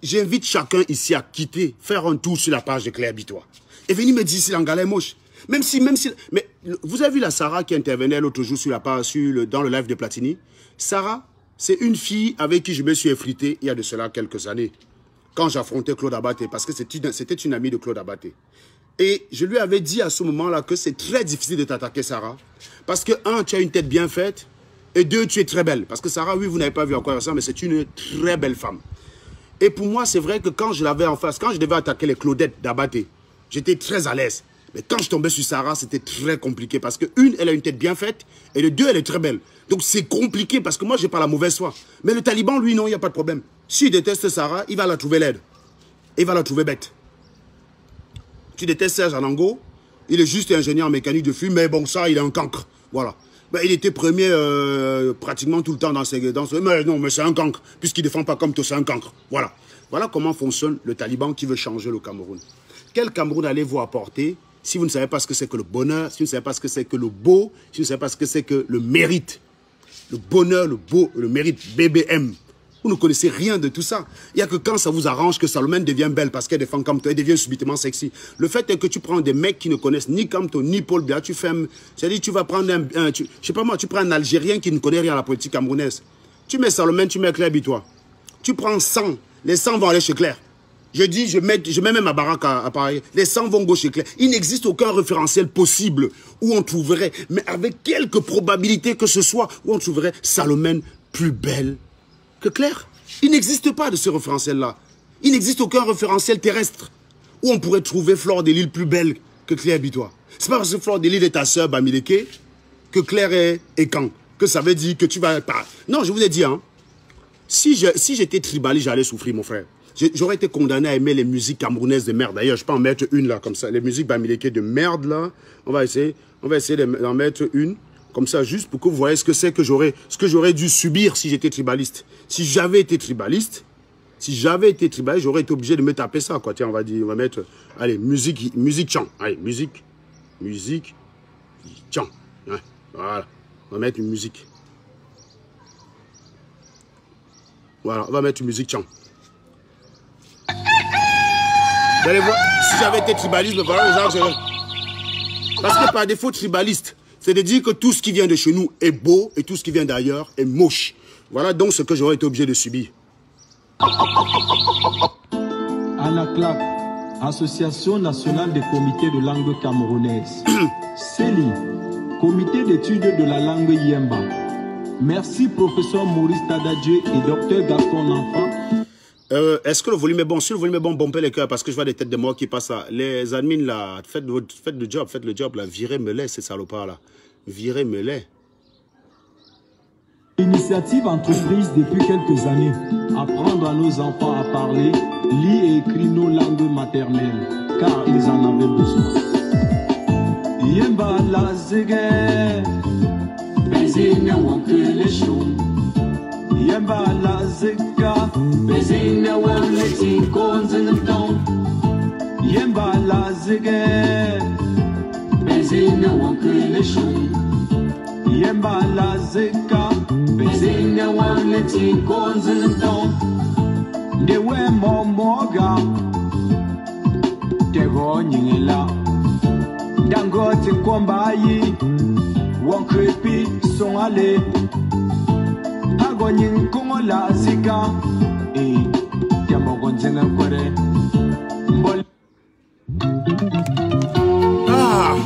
J'invite chacun ici à quitter, faire un tour sur la page de Claire Bitois. Et venir me dire si Langala est moche. Même si... Mais vous avez vu la Sarah qui intervenait l'autre jour sur la page, dans le live de Platini? Sarah, c'est une fille avec qui je me suis effrité il y a de cela quelques années. Quand j'affrontais Claude Abaté, parce que c'était une amie de Claude Abaté. Et je lui avais dit à ce moment-là que c'est très difficile de t'attaquer, Sarah. Parce que, un, tu as une tête bien faite. Et deux, tu es très belle. Parce que Sarah, oui, vous n'avez pas vu encore ça, mais c'est une très belle femme. Et pour moi, c'est vrai que quand je l'avais en face, quand je devais attaquer les Claudettes d'Abaté, j'étais très à l'aise. Mais quand je tombais sur Sarah, c'était très compliqué. Parce que, une, elle a une tête bien faite. Et de deux, elle est très belle. Donc, c'est compliqué parce que moi, j'ai pas la mauvaise foi. Mais le Taliban, lui, non, il n'y a pas de problème. S'il déteste Sarah, il va la trouver laide. Il va la trouver bête. Tu détestes Serge Anango, il est juste ingénieur mécanique de fume, mais bon, ça, il est un cancre. Voilà. Ben, il était premier pratiquement tout le temps dans ses... Mais non, mais c'est un cancre, puisqu'il ne défend pas comme toi, c'est un cancre. Voilà. Voilà comment fonctionne le Taliban qui veut changer le Cameroun. Quel Cameroun allez-vous apporter si vous ne savez pas ce que c'est que le bonheur, si vous ne savez pas ce que c'est que le beau, si vous ne savez pas ce que c'est que le mérite. Le bonheur, le beau, le mérite, BBM. Vous ne connaissez rien de tout ça. Il n'y a que quand ça vous arrange que Salomon devient belle parce qu'elle défend comme toi, elle devient subitement sexy. Le fait est que tu prends des mecs qui ne connaissent ni Kamto, ni Paul Biya, tu fais... C'est-à-dire tu vas prendre je sais pas moi, tu prends un Algérien qui ne connaît rien à la politique camerounaise. Tu mets Salomon, tu mets Claire Bitois. Tu prends 100, les 100 vont aller chez Claire. Je dis, je mets même ma baraque à Paris. Les 100 vont go chez Claire. Il n'existe aucun référentiel possible où on trouverait, mais avec quelque probabilité que ce soit, où on trouverait Salomon plus belle que Claire. Il n'existe pas de ce référentiel-là. Il n'existe aucun référentiel terrestre où on pourrait trouver Flore de Lille plus belle que Claire Bitois. C'est pas parce que Flore de Lille est ta sœur Bamileke que Claire est quand que ça veut dire que tu vas pas. Non, je vous ai dit, hein, si j'étais tribaliste, j'allais souffrir, mon frère. J'aurais été condamné à aimer les musiques camerounaises de merde. D'ailleurs, je peux en mettre une là, comme ça. Les musiques Bamileke de merde là, on va essayer d'en mettre une. Comme ça, juste pour que vous voyez ce que c'est que j'aurais dû subir si j'étais tribaliste. Si j'avais été tribaliste, j'aurais été obligé de me taper ça, quoi. Tiens, on va mettre, allez, musique chant. Allez, musique chant. Ouais, voilà. On va mettre une musique. Voilà, on va mettre une musique chant. Vous allez voir, si j'avais été tribaliste, voilà, parce que par défaut, tribaliste, c'est de dire que tout ce qui vient de chez nous est beau et tout ce qui vient d'ailleurs est moche. Voilà donc ce que j'aurais été obligé de subir. ANACLAC, Association nationale des comités de langue camerounaise. CELI, Comité d'études de la langue Yemba. Merci professeur Maurice Tadadje et docteur Gaston L'Enfant. Est-ce que le volume est bon? Si le volume est bon, bombez les cœurs parce que je vois des têtes de mort qui passent là. Les admins là, faites le job là. Virez-me-les ces salopards là. Virez-me-les. Initiative entreprise depuis quelques années. Apprendre à nos enfants à parler, lire et écrire nos langues maternelles, car ils en avaient besoin. Yemba la zege, bezina wanke les chou. Yemba la zeka, bezina wanke tinkonzenton. Yemba la zege, bezina wanke les chou. Yemba la zeka, bezina wanke tinkonzenton. Dewe momoga, devo nyingela. Dangote Kwambayi, Wankrepi sont allés. Agonyin Kongola Zika, et Yamogonzena Kwere. Ah!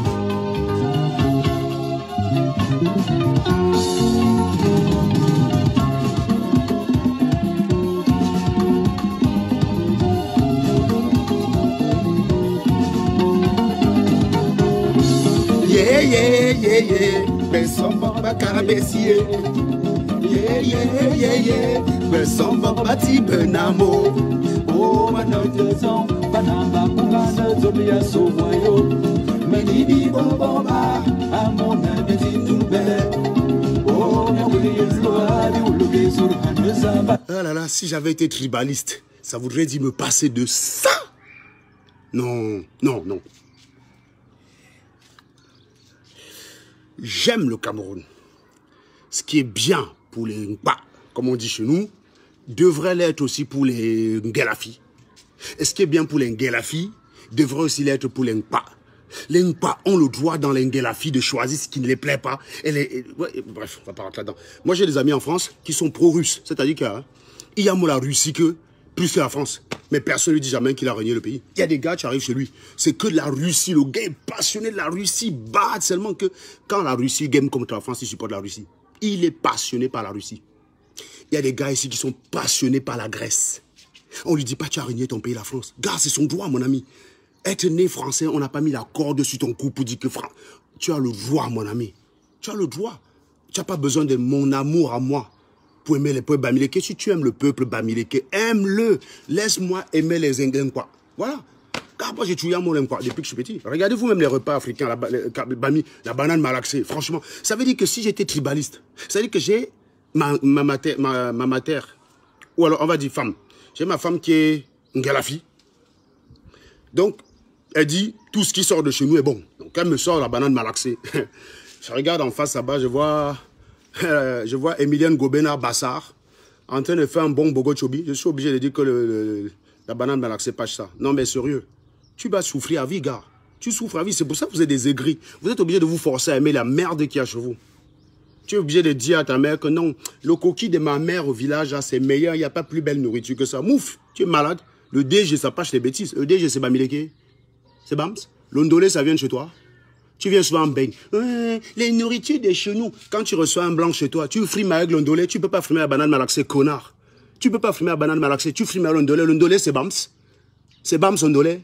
Yeah. Besson Bamba Carabessier. Yeah. Besson Bamba Tibenamo. Oh, Manoteson, Banamba, Kumana, Zobia, Sovoyo. Menidi Bobamba, à mon appétit tout bel. Oh, ah là là, si j'avais été tribaliste, ça voudrait dire me passer de ça. Non. J'aime le Cameroun. Ce qui est bien pour les Nkpa, comme on dit chez nous, devrait l'être aussi pour les Ngelafi. Et ce qui est bien pour les Ngelafi, devrait aussi l'être pour les Nkpa. Les Nkpa ont le droit dans les Ngelafi de choisir ce qui ne les plaît pas. Bref, on va pas rentrer là-dedans. Moi, j'ai des amis en France qui sont pro-russes. C'est-à-dire qu'il y a la Russie que plus que la France. Mais personne ne lui dit jamais qu'il a régné le pays. Il y a des gars, tu arrives chez lui, c'est que de la Russie. Le gars est passionné de la Russie, bad, seulement que quand la Russie game contre la France, il supporte la Russie. Il est passionné par la Russie. Il y a des gars ici qui sont passionnés par la Grèce. On lui dit pas, tu as régné ton pays, la France. Gars, c'est son droit, mon ami. Être né français, on n'a pas mis la corde sur ton cou pour dire que tu as le droit, mon ami. Tu as le droit. Tu n'as pas besoin de mon amour à moi pour aimer les peuples bamileke. Si tu aimes le peuple bamileke, aime-le. Laisse-moi aimer les Indiens, quoi. Voilà. Car moi, j'ai tué mon quoi depuis que je suis petit. Regardez vous-même les repas africains, la banane malaxée. Franchement, ça veut dire que si j'étais tribaliste, ça veut dire que j'ai ma mater, ou alors on va dire femme. J'ai ma femme qui est Ngalafi. Donc, elle dit, tout ce qui sort de chez nous est bon. Donc, elle me sort la banane malaxée. Je regarde en face là-bas, je vois Emilienne Gobena Bassar en train de faire un bon bogo chobi. Je suis obligé de dire que la banane malaxée pas ça. Non mais sérieux, tu vas souffrir à vie, gars. Tu souffres à vie, c'est pour ça que vous êtes des aigris. Vous êtes obligé de vous forcer à aimer la merde qu'il y a chez vous. Tu es obligé de dire à ta mère que non, le coquille de ma mère au village, c'est meilleur, il n'y a pas plus belle nourriture que ça. Mouf, tu es malade. Le DG, ça passe les bêtises. Le DG, c'est Bamileke. C'est Bams. L'ondolé, ça vient de chez toi. Tu viens souvent en beigne. Les nourritures de chez nous. Quand tu reçois un blanc chez toi, tu frimes avec l'ondolé. Tu ne peux pas frimer la banane malaxée, connard. Tu ne peux pas frimer la banane malaxée. Tu frimes avec l'ondolé. L'ondolé, c'est Bams. C'est Bams, ondolé.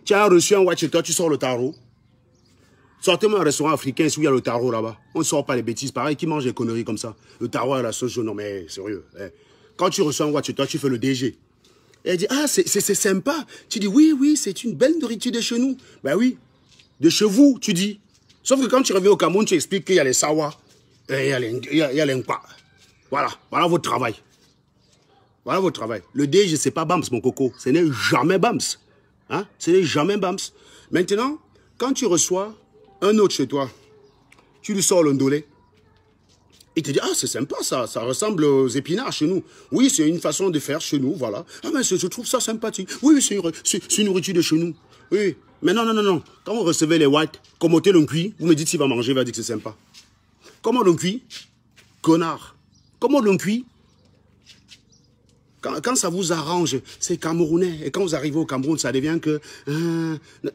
Tu as reçu un watch chez toi, tu sors le tarot. Sortez-moi un restaurant africain, où il y a le tarot là-bas. On ne sort pas les bêtises. Pareil, qui mange des conneries comme ça. Le tarot à la sauce jaune. Non, mais sérieux. Quand tu reçois un watch chez toi, tu fais le DG. Et elle dit, ah, c'est sympa. Tu dis, oui, c'est une belle nourriture de chez nous. Ben oui. De chez vous, tu dis. Sauf que quand tu reviens au Cameroun, tu expliques qu'il y a les sawa, il y a les nkwa. Voilà votre travail. Voilà votre travail. Le DG, c'est pas Bams, mon coco. Ce n'est jamais Bams. Hein? Ce n'est jamais Bams. Maintenant, quand tu reçois un autre chez toi, tu lui sors l'ondolé. Il te dit, ah, c'est sympa ça ressemble aux épinards chez nous. Oui, c'est une façon de faire chez nous, voilà. Ah, mais je trouve ça sympathique. Oui, c'est une nourriture de chez nous. Oui. Mais non. Quand vous recevez les whites, comment t'es l'on cuit, vous me dites s'il va manger, il va dire que c'est sympa. Comment l'on cuit? Connard. Comment l'on cuit? Quand ça vous arrange, c'est camerounais. Et quand vous arrivez au Cameroun, ça devient que...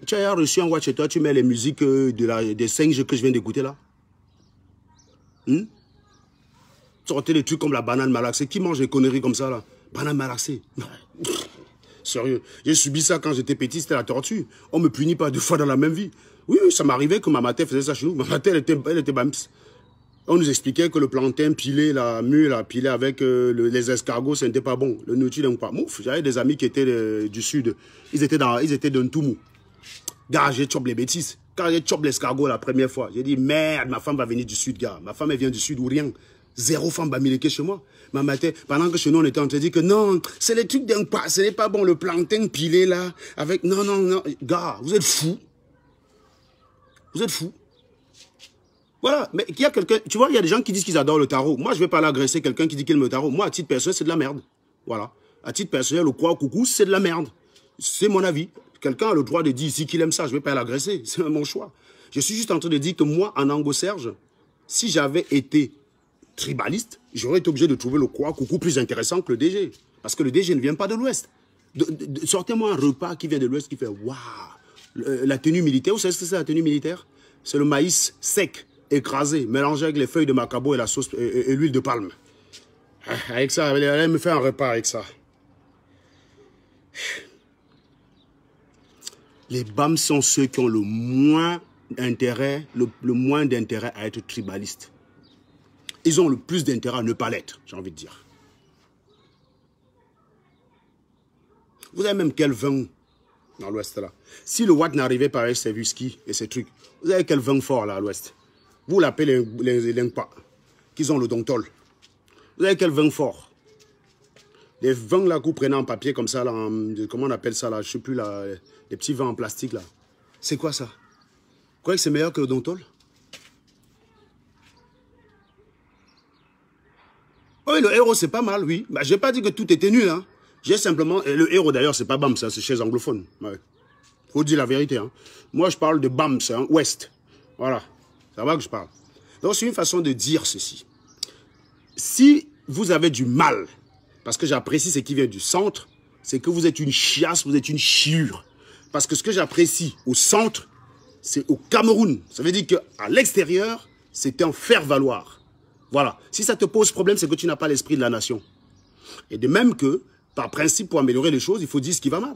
tu as reçu un white chez toi, tu mets les musiques des singes que je viens d'écouter là. Sortez des trucs comme la banane malaxée. Qui mange des conneries comme ça là? Banane malaxée. Sérieux, j'ai subi ça quand j'étais petit, c'était la torture. On me punit pas deux fois dans la même vie. Oui, ça m'arrivait que ma mater faisait ça chez nous. Ma mater, elle était bams. On nous expliquait que le plantain pilé, la mule pilé avec les escargots, ce n'était pas bon. Le nourriture n'aime pas. Mouf, j'avais des amis qui étaient du sud. Ils étaient de Ntoumou. Gars, j'ai chopé les bêtises. Quand j'ai chopé l'escargot la première fois, j'ai dit merde, ma femme va venir du sud, gars. Ma femme, elle vient du sud ou rien. Zéro femme bamileke chez moi. Ma mater, pendant que chez nous, on était en train de dire que non, c'est les trucs d'un pas, ce n'est pas bon, le plantain pilé là, avec... Non. Gars, vous êtes fous. Vous êtes fous. Voilà, mais il y a quelqu'un... Tu vois, il y a des gens qui disent qu'ils adorent le tarot. Moi, je ne vais pas aller agresser quelqu'un qui dit qu'il aime le tarot. Moi, à titre personnel, c'est de la merde. Voilà. À titre personnel, le quoi coucou, c'est de la merde. C'est mon avis. Quelqu'un a le droit de dire ici qu'il aime ça. Je ne vais pas l'agresser. C'est mon choix. Je suis juste en train de dire que moi, en Ango Serge, si j'avais été tribaliste, j'aurais été obligé de trouver le quoi coucou plus intéressant que le DG. Parce que le DG ne vient pas de l'Ouest. Sortez-moi un repas qui vient de l'Ouest qui fait waouh. La tenue militaire, vous savez ce que c'est la tenue militaire? C'est le maïs sec, écrasé, mélangé avec les feuilles de macabo et la sauce et l'huile de palme. Avec ça, elle me fait un repas avec ça. Les BAM sont ceux qui ont le moins d'intérêt, le moins d'intérêt à être tribalistes. Ils ont le plus d'intérêt à ne pas l'être, j'ai envie de dire. Vous avez même quel vin dans l'Ouest là? Si le Watt n'arrivait pas avec ses whisky et ses trucs, vous avez quel vin fort là à l'Ouest? Vous l'appelez les Lingpa, qu'ils ont le Dontol. Vous avez quel vin fort? Les vins là que vous prenez en papier comme ça, là, comment on appelle ça là? Je ne sais plus là, les petits vins en plastique là. C'est quoi ça? Vous croyez que c'est meilleur que le Dontol? Oui, le héros, c'est pas mal, oui. Bah, je n'ai pas dit que tout était nul. Hein. J'ai simplement... Et le héros, d'ailleurs, c'est pas BAM, c'est chez anglophone. Ouais. Faut dire la vérité. Hein. Moi, je parle de BAM, c'est un Ouest. Voilà. Ça va que je parle. Donc, c'est une façon de dire ceci. Si vous avez du mal, parce que j'apprécie ce qui vient du centre, c'est que vous êtes une chiasse, vous êtes une chiure. Parce que ce que j'apprécie au centre, c'est au Cameroun. Ça veut dire qu'à l'extérieur, c'est un faire-valoir. Voilà. Si ça te pose problème, c'est que tu n'as pas l'esprit de la nation. Et de même que, par principe, pour améliorer les choses, il faut dire ce qui va mal.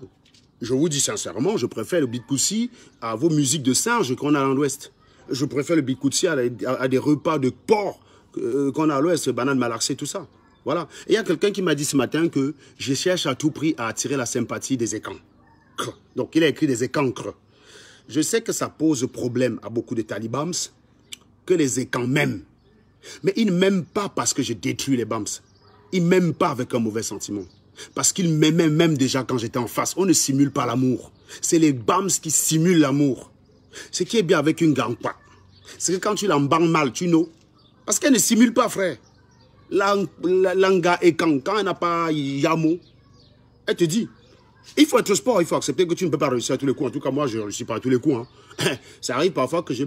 Je vous dis sincèrement, je préfère le Bikutsi à vos musiques de singe qu'on a à l'ouest. Je préfère le Bikutsi à des repas de porc qu'on a à l'ouest, banane malaxée, tout ça. Voilà. Et il y a quelqu'un qui m'a dit ce matin que je cherche à tout prix à attirer la sympathie des écancres. Donc, il a écrit des écancres. Je sais que ça pose problème à beaucoup de talibans, que les écancres m'aiment. Mais ils ne m'aiment pas parce que je détruis les bams. Ils ne m'aiment pas avec un mauvais sentiment. Parce qu'ils m'aimaient même déjà quand j'étais en face. On ne simule pas l'amour. C'est les bams qui simulent l'amour. Ce qui est bien avec une gangpa, c'est que quand tu l'embandes mal, tu know. Parce qu'elle ne simule pas, frère. Langa et quand elle n'a pas yamo, elle te dit. Il faut être sport, il faut accepter que tu ne peux pas réussir à tous les coups. En tout cas, moi, je ne réussis pas à tous les coups. Hein. Ça arrive parfois que je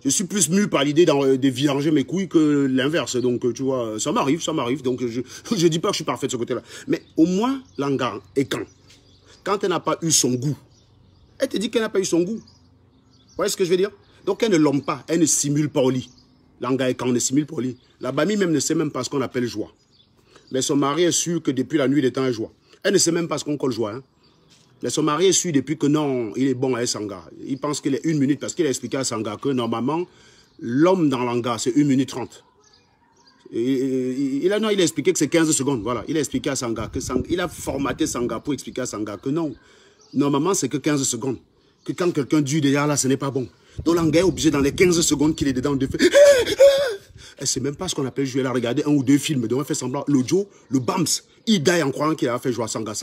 suis plus mu par l'idée de vidanger mes couilles que l'inverse. Donc, tu vois, ça m'arrive. Donc, je ne dis pas que je suis parfait de ce côté-là. Mais au moins, Langa et quand elle n'a pas eu son goût, elle te dit qu'elle n'a pas eu son goût. Vous voyez ce que je veux dire? Donc, elle ne l'homme pas, elle ne simule pas au lit. Langa et ne simule pas au lit. La Bami même ne sait même pas ce qu'on appelle joie. Mais son mari est sûr que depuis la nuit des temps, elle joie. Elle ne sait même pas ce qu'on colle joie. Hein. Mais son mari est sûr depuis que non, il est bon à Sanga. Il pense qu'il est 1 minute parce qu'il a expliqué à Sanga que normalement, l'homme dans l'anga, c'est 1 minute 30. Il a expliqué que c'est 15 secondes. Voilà, il a expliqué à Sanga que il a formaté Sanga pour expliquer à Sanga que non, normalement c'est que 15 secondes. Que quand quelqu'un dit déjà là, ce n'est pas bon. Donc l'anga est obligé dans les 15 secondes qu'il est dedans de faire. Elle ne sait même pas ce qu'on appelle jouer. Elle a regardé 1 ou 2 films, donc elle fait semblant. Le Joe, le Bams, il die en croyant qu'il a fait jouer à Sanga.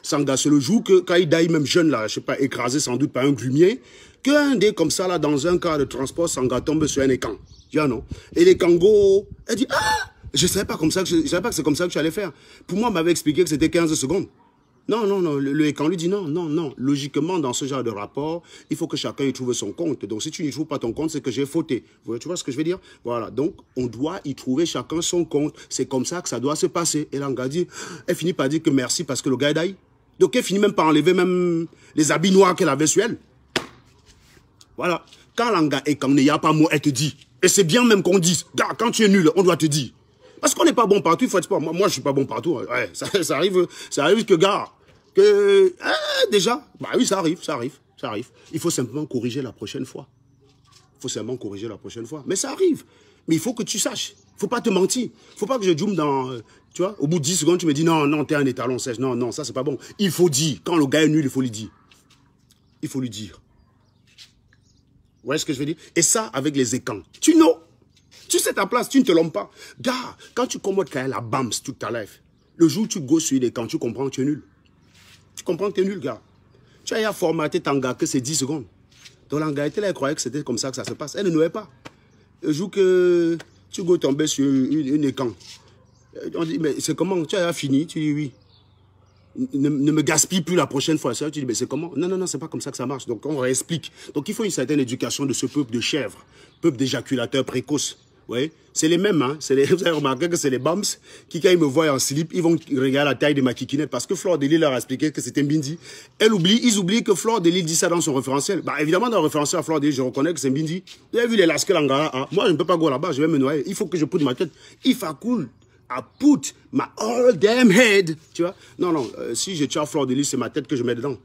Sanga, c'est le jour que, quand il die, même jeune, là, je sais pas, écrasé sans doute par un grumier, qu'un dé comme ça, là, dans un cas de transport, Sanga tombe sur un écan. Tu vois, non? Et les kangos, elle dit, ah! Je ne savais pas que c'est comme ça que tu allais faire. Pour moi, on m'avait expliqué que c'était 15 secondes. Non, le écan lui dit non. Logiquement, dans ce genre de rapport, il faut que chacun y trouve son compte. Donc, si tu n'y trouves pas ton compte, c'est que j'ai fauté. Tu vois ce que je veux dire? Voilà. Donc, on doit y trouver chacun son compte. C'est comme ça que ça doit se passer. Et Langa dit, elle finit par dire que merci parce que le gars est d'ailleurs. Donc, elle finit même par enlever même les habits noirs qu'elle avait sur elle. Voilà. Quand Langa et quand il n'y a pas mot, elle te dit. Et c'est bien même qu'on dise, gars, quand tu es nul, on doit te dire. Parce qu'on n'est pas bon partout, il faut être sport. Moi, je ne suis pas bon partout. Ouais, ça arrive que, gars, déjà, bah oui, ça arrive. Il faut simplement corriger la prochaine fois. Mais ça arrive. Mais il faut que tu saches. Il ne faut pas te mentir. Il ne faut pas que je zoome dans, tu vois, au bout de 10 secondes, tu me dis, non, t'es un étalon sèche. Non, ça, c'est pas bon. Il faut dire. Quand le gars est nul, il faut lui dire. Vous voyez ce que je veux dire? Et ça, avec les écans. Tu sais ta place, tu ne te l'aimes pas. Gars, quand tu commodes la BAMS toute ta life, le jour où tu gosses sur les camps, tu comprends que tu es nul. Tu comprends que tu es nul, gars. Tu as formaté ton gars que c'est 10 secondes. Donc l'anga était là, elle croyait que c'était comme ça que ça se passe. Elle ne nouait pas. Le jour que tu go tomber sur une écran, on dit, mais c'est comment? Tu as fini? Tu dis oui. Ne me gaspille plus la prochaine fois. Ça, tu dis, mais c'est comment? Non, c'est pas comme ça que ça marche. Donc on réexplique. Donc il faut une certaine éducation de ce peuple de chèvres, peuple d'éjaculateurs précoces. Ouais. C'est les mêmes, hein. Vous avez remarqué que c'est les bams qui, quand ils me voient en slip, ils vont regarder la taille de ma kikinette parce que Flore de Lille leur a expliqué que c'était Mbindi. Ils oublient que Flore de Lille dit ça dans son référentiel. Bah, évidemment, dans le référentiel à Flore de Lille, je reconnais que c'est Mbindi. Vous avez vu les lasques l'angara, hein? Moi, je ne peux pas go là-bas, je vais me noyer. Il faut que je pute ma tête. If I could, I put my all damn head. Tu vois? Non, si je tire Flore de Lille, c'est ma tête que je mets dedans.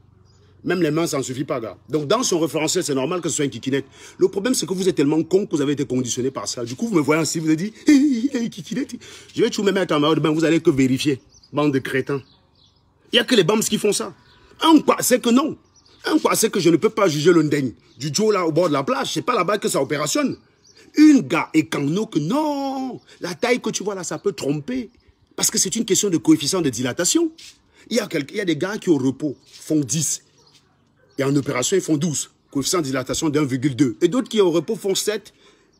Même les mains, ça ne suffit pas, gars. Donc, dans son référentiel, c'est normal que ce soit une kikinette. Le problème, c'est que vous êtes tellement con que vous avez été conditionné par ça. Du coup, vous me voyez ainsi, vous avez dit, il a une kikinette. Je vais tout me mettre en maillot de bain, vous allez que vérifier. Bande de crétins. Il n'y a que les bams qui font ça. Un quoi, c'est que non. Un quoi, c'est que je ne peux pas juger le ndeigne du Joe là au bord de la plage. C'est pas là-bas que ça opérationne. Une gars et quand non. La taille que tu vois là, ça peut tromper. Parce que c'est une question de coefficient de dilatation. Il y a des gars qui au repos font 10. Et en opération, ils font 12. Coefficient de dilatation de 1,2. Et d'autres qui au repos font 7.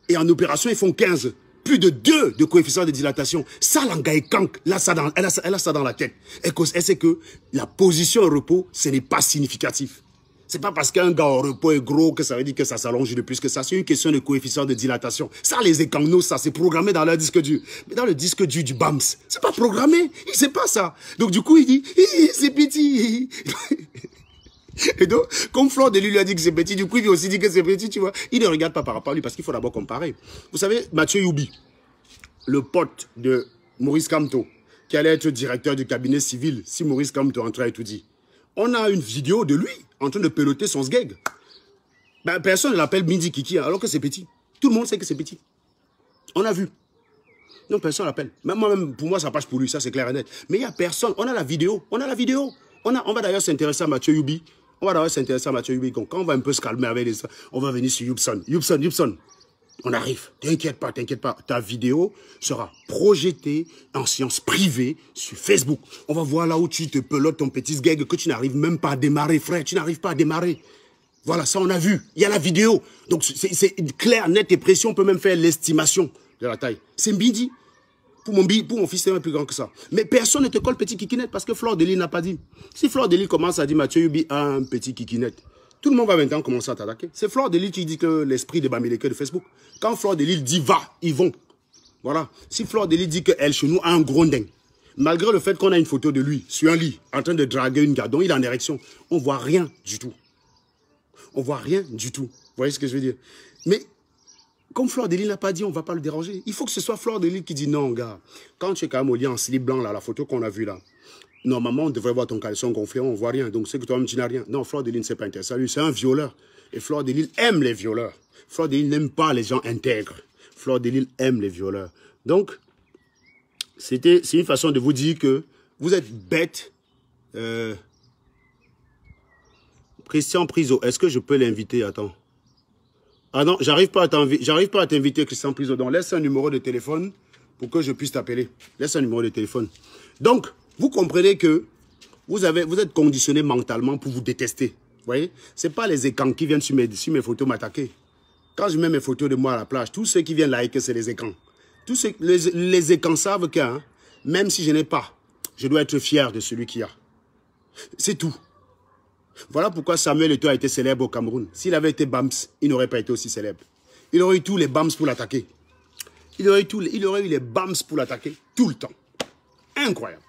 Et en opération, ils font 15. Plus de 2 de coefficient de dilatation. Ça, l'anga et kank, là, elle a ça dans la tête. Elle sait que la position au repos, ce n'est pas significatif. C'est pas parce qu'un gars au repos est gros que ça veut dire que ça s'allonge de plus que ça. C'est une question de coefficient de dilatation. Ça, les écanos, ça, c'est programmé dans leur disque dur. Mais dans le disque dur du BAMS, c'est pas programmé. Il sait pas ça. Donc, du coup, il dit, c'est petit. Et donc, comme Fleur de Lille lui a dit que c'est petit, du coup, il lui aussi dit que c'est petit, tu vois. Il ne regarde pas par rapport à lui parce qu'il faut d'abord comparer. Vous savez, Mathieu Youbi, le pote de Maurice Kamto, qui allait être directeur du cabinet civil si Maurice Kamto entrait et tout dit. On a une vidéo de lui en train de peloter son sgeg. Ben, personne ne l'appelle Midi Kiki alors que c'est petit. Tout le monde sait que c'est petit. On a vu. Non, personne ne l'appelle. Même moi-même, pour moi, ça passe pour lui, ça c'est clair et net. Mais il n'y a personne. On a la vidéo. On a la vidéo. On va d'ailleurs s'intéresser à Mathieu Youbi. Quand on va un peu se calmer avec les... On va venir sur Youbson. On arrive. T'inquiète pas. Ta vidéo sera projetée en séance privée sur Facebook. On va voir là où tu te pelotes ton petit sgeg que tu n'arrives même pas à démarrer, frère. Tu n'arrives pas à démarrer. Voilà, ça on a vu. Il y a la vidéo. Donc c'est clair, net et précis. On peut même faire l'estimation de la taille. C'est Mbidi. Pour mon fils, c'est un plus grand que ça. Mais personne ne te colle petit kikinette parce que Fleur de Lille n'a pas dit. Si Fleur de Lille commence à dire Mathieu Youbi a un petit kikinette, tout le monde va maintenant commencer à t'attaquer. C'est Fleur de Lille qui dit que l'esprit de Bamileke de Facebook. Quand Fleur de Lille dit va, ils vont. Voilà. Si Fleur de Lille dit qu'elle chez nous a un gros dingue, malgré le fait qu'on a une photo de lui sur un lit en train de draguer une gars dont il est en érection, on voit rien du tout. On voit rien du tout. Vous voyez ce que je veux dire? Mais comme Fleur de Lille n'a pas dit, on ne va pas le déranger. Il faut que ce soit Fleur de Lille qui dit non, gars. Quand tu es quand même au lit en slip blanc, là, la photo qu'on a vue là, normalement, on devrait voir ton caleçon gonflé, on ne voit rien. Donc, c'est que toi-même, tu n'as rien. Non, Fleur de Lille ne s'est pas intéressé à lui. C'est un violeur. Et Fleur de Lille aime les violeurs. Fleur de Lille n'aime pas les gens intègres. Fleur de Lille aime les violeurs. Donc, c'est une façon de vous dire que vous êtes bête. Christian Priso, est-ce que je peux l'inviter? Attends. Ah non, j'arrive pas à t'inviter, Christian Priso. Donc, laisse un numéro de téléphone pour que je puisse t'appeler. Laisse un numéro de téléphone. Donc, vous comprenez que vous êtes conditionné mentalement pour vous détester. Vous voyez? Ce n'est pas les écrans qui viennent sur mes photos m'attaquer. Quand je mets mes photos de moi à la plage, tous ceux qui viennent liker, c'est les écrans. Les écrans savent que, hein, même si je n'ai pas, je dois être fier de celui qui a. C'est tout. Voilà pourquoi Samuel Eto'o a été célèbre au Cameroun. S'il avait été Bams, il n'aurait pas été aussi célèbre. Il aurait eu tous les Bams pour l'attaquer. Il aurait eu les Bams pour l'attaquer tout le temps. Incroyable.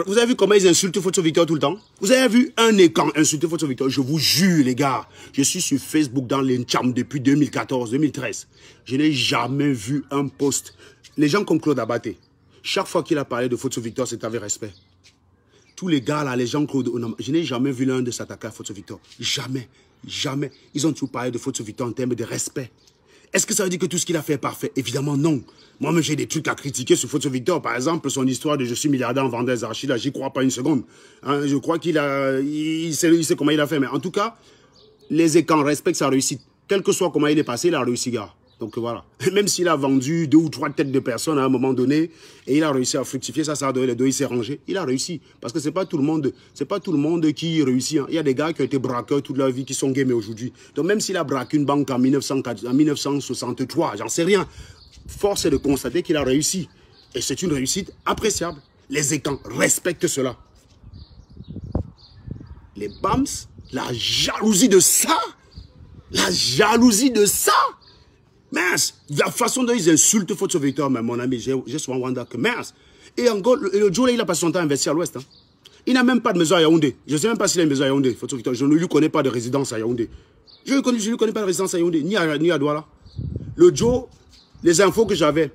Vous avez vu comment ils insultent Photo Victor tout le temps? Vous avez vu un écran insulter Photo Victor? Je vous jure, les gars, je suis sur Facebook dans l'Encham depuis 2014-2013. Je n'ai jamais vu un post. Les gens comme Claude Abaté, chaque fois qu'il a parlé de Photo Victor, c'est avec respect. Tous les gars là, les gens Claude, je n'ai jamais vu l'un de s'attaquer à Photo Victor. Jamais, jamais. Ils ont toujours parlé de Photo Victor en termes de respect. Est-ce que ça veut dire que tout ce qu'il a fait est parfait? Évidemment non. Moi-même, j'ai des trucs à critiquer sur Photo Victor. Par exemple, son histoire de « je suis milliardaire en vendant des archives », j'y crois pas une seconde. Hein, je crois qu'il sait comment il a fait. Mais en tout cas, les écrans respectent sa réussite. Quel que soit comment il est passé, il a réussi, gars. Donc voilà. Même s'il a vendu 2 ou 3 têtes de personnes à un moment donné, et il a réussi à fructifier, ça a donné les deux, il s'est rangé. Il a réussi. Parce que c'est pas tout le monde qui réussit. Hein. Il y a des gars qui ont été braqueurs toute leur vie, qui sont gamés aujourd'hui. Donc même s'il a braqué une banque en 1963, j'en sais rien. Force est de constater qu'il a réussi. Et c'est une réussite appréciable. Les écrans respectent cela. Les Bams, la jalousie de ça, mince, la façon dont ils insultent Photo Victor, mais mon ami, j'ai souvent wonder que mince. Et encore, le jour là, il a passé son temps à investir à l'ouest. Hein. Il n'a même pas de maison à Yaoundé. Je ne sais même pas s'il a une maison à Yaoundé, Photo Victor. Je ne lui connais pas de résidence à Yaoundé. Je ne lui connais pas de résidence à Yaoundé, ni à Douala. Le Joe, les infos que j'avais,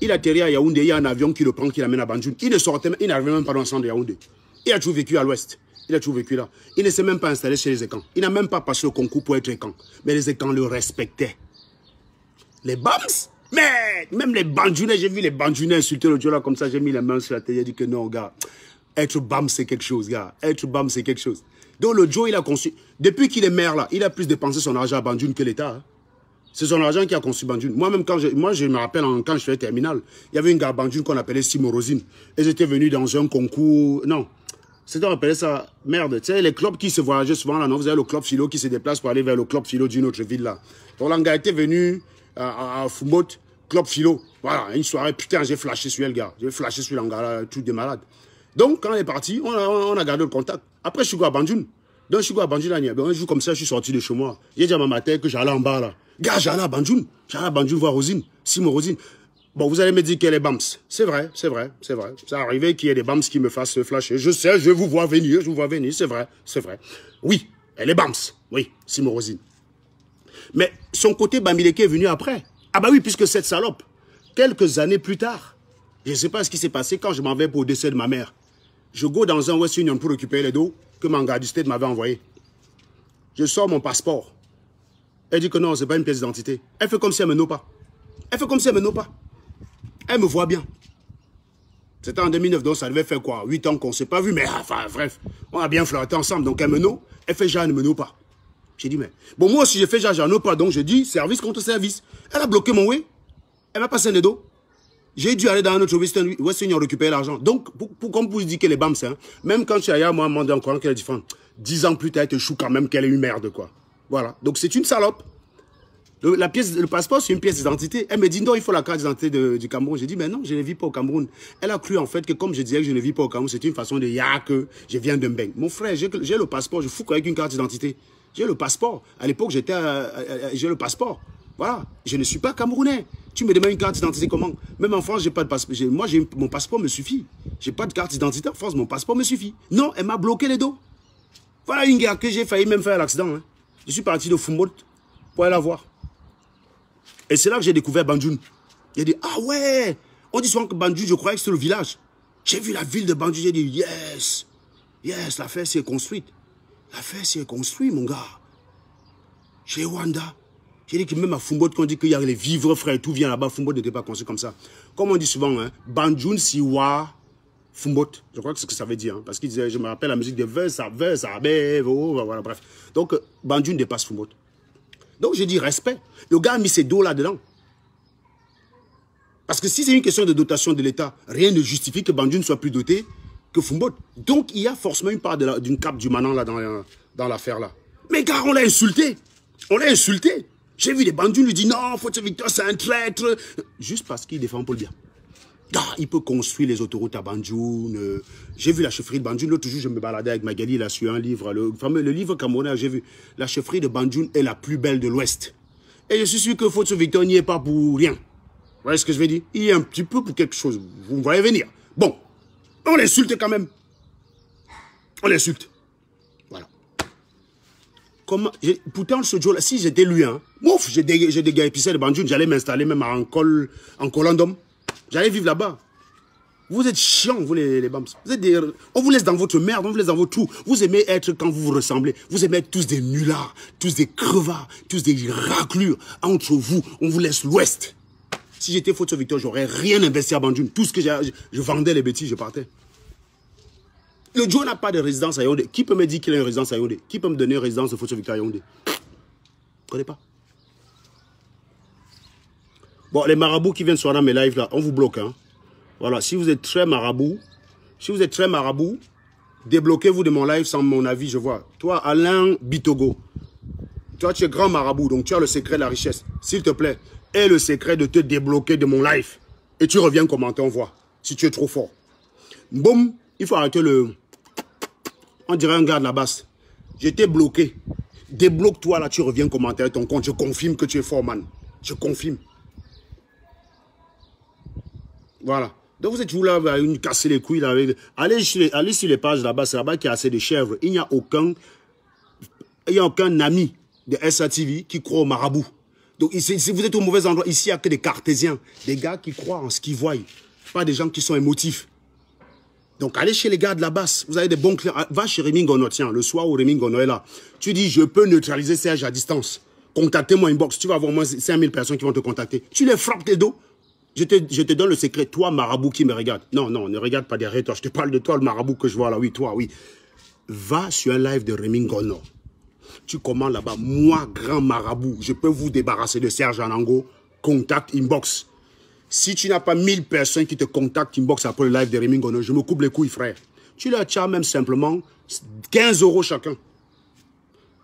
il atterrit à Yaoundé, il y a un avion qui le prend, qui l'amène à Banjul. Il ne sortait même, il n'arrivait même pas dans le centre de Yaoundé. Il a toujours vécu à l'ouest. Il a toujours vécu là. Il ne s'est même pas installé chez les écrans. Il n'a même pas passé au concours pour être écran. Mais les écrans le respectaient. Les Bams, mais même les Banjounais, j'ai vu les Banjounais insulter le Dieu là comme ça, j'ai mis les mains sur la tête, j'ai dit que non, gars, être Bam c'est quelque chose, gars, être Bam c'est quelque chose. Donc le Joe, il a conçu, depuis qu'il est maire là, il a plus dépensé son argent à Banjoun que l'État. Hein. C'est son argent qui a conçu Banjoun. Moi-même, je me rappelle, quand je faisais terminale, il y avait une gare Banjoun qu'on appelait Simon Rosine. Et j'étais venu dans un concours, non, c'était, on appelait ça, merde, tu sais, les clubs qui se voyageaient souvent là, non, vous avez le club philo qui se déplace pour aller vers le club philo d'une autre ville là. Donc l'anga était venu à Fumot Club Philo. Voilà, une soirée, putain, j'ai flashé sur elle, gars. J'ai flashé sur l'Angara, tout des malades. Donc, quand elle est partie, on a gardé le contact. Après, je suis à Banjul. Donc, je suis à Banjul, un jour comme ça, je suis sorti de chez moi. J'ai dit à ma matin que j'allais en bas, là. Gars, j'allais à Banjul. J'allais à Banjul voir Rosine, Simon Rosine. Bon, vous allez me dire qu'elle est Bams. C'est vrai, c'est vrai, c'est vrai. Ça arrivé qu'il y ait des Bams qui me fassent flasher. Je sais, je vous vois venir, c'est vrai, c'est vrai. Oui, elle est Bams. Oui, Simon Rosine. Mais son côté Bamileke est venu après. Ah bah oui, puisque cette salope, quelques années plus tard, je ne sais pas ce qui s'est passé quand je m'en vais pour le décès de ma mère. Je go dans un West Union pour récupérer les dos que Manga du State m'avait envoyé. Je sors mon passeport. Elle dit que non, ce n'est pas une pièce d'identité. Elle fait comme si elle ne me nomme pas. Elle fait comme si elle ne me nomme pas. Elle me voit bien. C'était en 2009, donc ça devait faire quoi? 8 ans qu'on ne s'est pas vu, mais enfin bref, on a bien flirté ensemble. Donc elle me nomme, elle fait genre, elle ne me nomme pas. J'ai dit, mais bon, moi aussi j'ai fait genre, j'en nomme pas. Donc je dis service contre service. Elle a bloqué mon way. Elle m'a passé le dos. J'ai dû aller dans un autre West Union récupérer l'argent. Donc, comme vous dites qu'elle est Bams, hein, même quand tu es ailleurs, moi, je me dis encore qu'elle est différente. 10 ans plus tard, elle te choue quand même qu'elle est une merde, quoi. Voilà. Donc, c'est une salope. Le passeport, c'est une pièce d'identité. Elle me dit, non, il faut la carte d'identité du Cameroun. J'ai dit, mais non, je ne vis pas au Cameroun. Elle a cru, en fait, que comme je disais que je ne vis pas au Cameroun, c'est une façon de dire que je viens d'un bang. Mon frère, j'ai le passeport, je fous avec une carte d'identité. J'ai le passeport. À l'époque, j'ai le passeport. Voilà. Je ne suis pas Camerounais. Tu me demandes une carte d'identité comment? Même en France, j'ai pas de passeport. Moi, mon passeport me suffit. J'ai pas de carte d'identité en France, mon passeport me suffit. Non, elle m'a bloqué les dos. Voilà une guerre que j'ai failli même faire l'accident. Hein. Je suis parti de Fumbolt pour aller la voir. Et c'est là que j'ai découvert Banjul. J'ai dit, ah ouais, on dit souvent que Banjul, je croyais que c'était le village. J'ai vu la ville de Banjul, j'ai dit, yes, yes, l'affaire s'est construite. L'affaire s'est construite, mon gars. Chez Wanda. J'ai dit que même à Fumbolt, quand on dit qu'il y a les vivres, frère, tout vient là-bas, Fumbolt n'était pas construit comme ça. Comme on dit souvent, hein, Banjul, Siwa, Fumbolt. Je crois que c'est ce que ça veut dire. Hein, parce qu'il disait, je me rappelle la musique de Versa, voilà, bref. Donc, Banjul dépasse Fumbolt. Donc, je dis respect. Le gars a mis ses dos là-dedans. Parce que si c'est une question de dotation de l'État, rien ne justifie que Banjul soit plus doté que Fumbolt. Donc, il y a forcément une part d'une cape du Manan là dans l'affaire là. Mais gars, on l'a insulté. On l'a insulté. J'ai vu des Banjul lui dire non, Photo Victor, c'est un traître. Juste parce qu'il défend Paul Biya. Ah, il peut construire les autoroutes à Banjul. J'ai vu la chefferie de Banjul. L'autre jour, je me baladais avec Magali là sur un livre. Le livre camerounais, j'ai vu. La chefferie de Banjul est la plus belle de l'Ouest. Et je suis sûr que Photo Victor n'y est pas pour rien. Vous voyez ce que je veux dire? Il y est un petit peu pour quelque chose. Vous me voyez venir. Bon, on l'insulte quand même. On l'insulte. Voilà. Comment, pourtant, ce jour-là, si j'étais lui, hein, mouf, j'ai des gars épicés de Banjul, j'allais m'installer même en Colandom. J'allais vivre là-bas. Vous êtes chiants, vous les Bams. On vous laisse dans votre merde, on vous laisse dans votre trou. Vous aimez être quand vous vous ressemblez. Vous aimez être tous des nullards, tous des crevards, tous des raclures. Entre vous, on vous laisse l'Ouest. Si j'étais Photo Victor, j'aurais rien investi à Banjul. Tout ce que je vendais les bêtises, je partais. Le Joe n'a pas de résidence à Yaoundé. Qui peut me dire qu'il a une résidence à Yaoundé? Qui peut me donner une résidence de Photo Victor à Yaoundé? Je ne connais pas. Bon, les marabouts qui viennent sur mes lives là, on vous bloque. Hein. Voilà, si vous êtes très marabout, débloquez-vous de mon live sans mon avis, je vois. Toi, Alain Bitogo, toi, tu es grand marabout, donc tu as le secret de la richesse. S'il te plaît, aie le secret de te débloquer de mon live. Et tu reviens commenter, on voit. Si tu es trop fort. Boum, il faut arrêter le... On dirait un gars de la basse. Je t'ai bloqué. Débloque-toi là, tu reviens commenter ton compte. Je confirme que tu es fort, man. Je confirme. Voilà. Donc vous êtes toujours là, à une casser les couilles. Là, allez sur les pages là-bas, c'est là-bas qu'il y a assez de chèvres. Il n'y a aucun ami de SATV qui croit au marabout. Donc si vous êtes au mauvais endroit, ici il n'y a que des cartésiens, des gars qui croient en ce qu'ils voient, pas des gens qui sont émotifs. Donc allez chez les gars de la basse, vous avez des bons clients. Va chez Rémi Ngono, tiens, le soir où Rémi Ngono est là. Tu dis, je peux neutraliser Serge à distance. Contactez-moi inbox, tu vas avoir au moins 5000 personnes qui vont te contacter. Tu les frappes tes dos. Je te donne le secret, toi, marabout qui me regarde. Non, non, ne regarde pas derrière toi. Je te parle de toi, le marabout que je vois là. Oui, toi, oui. Va sur un live de Rémi Ngono. Tu commandes là-bas. Moi, grand marabout, je peux vous débarrasser de Serge Anango. Contact inbox. Si tu n'as pas 1000 personnes qui te contactent inbox après le live de Rémi Ngono, je me coupe les couilles, frère. Tu leur tiens même simplement 15 € chacun.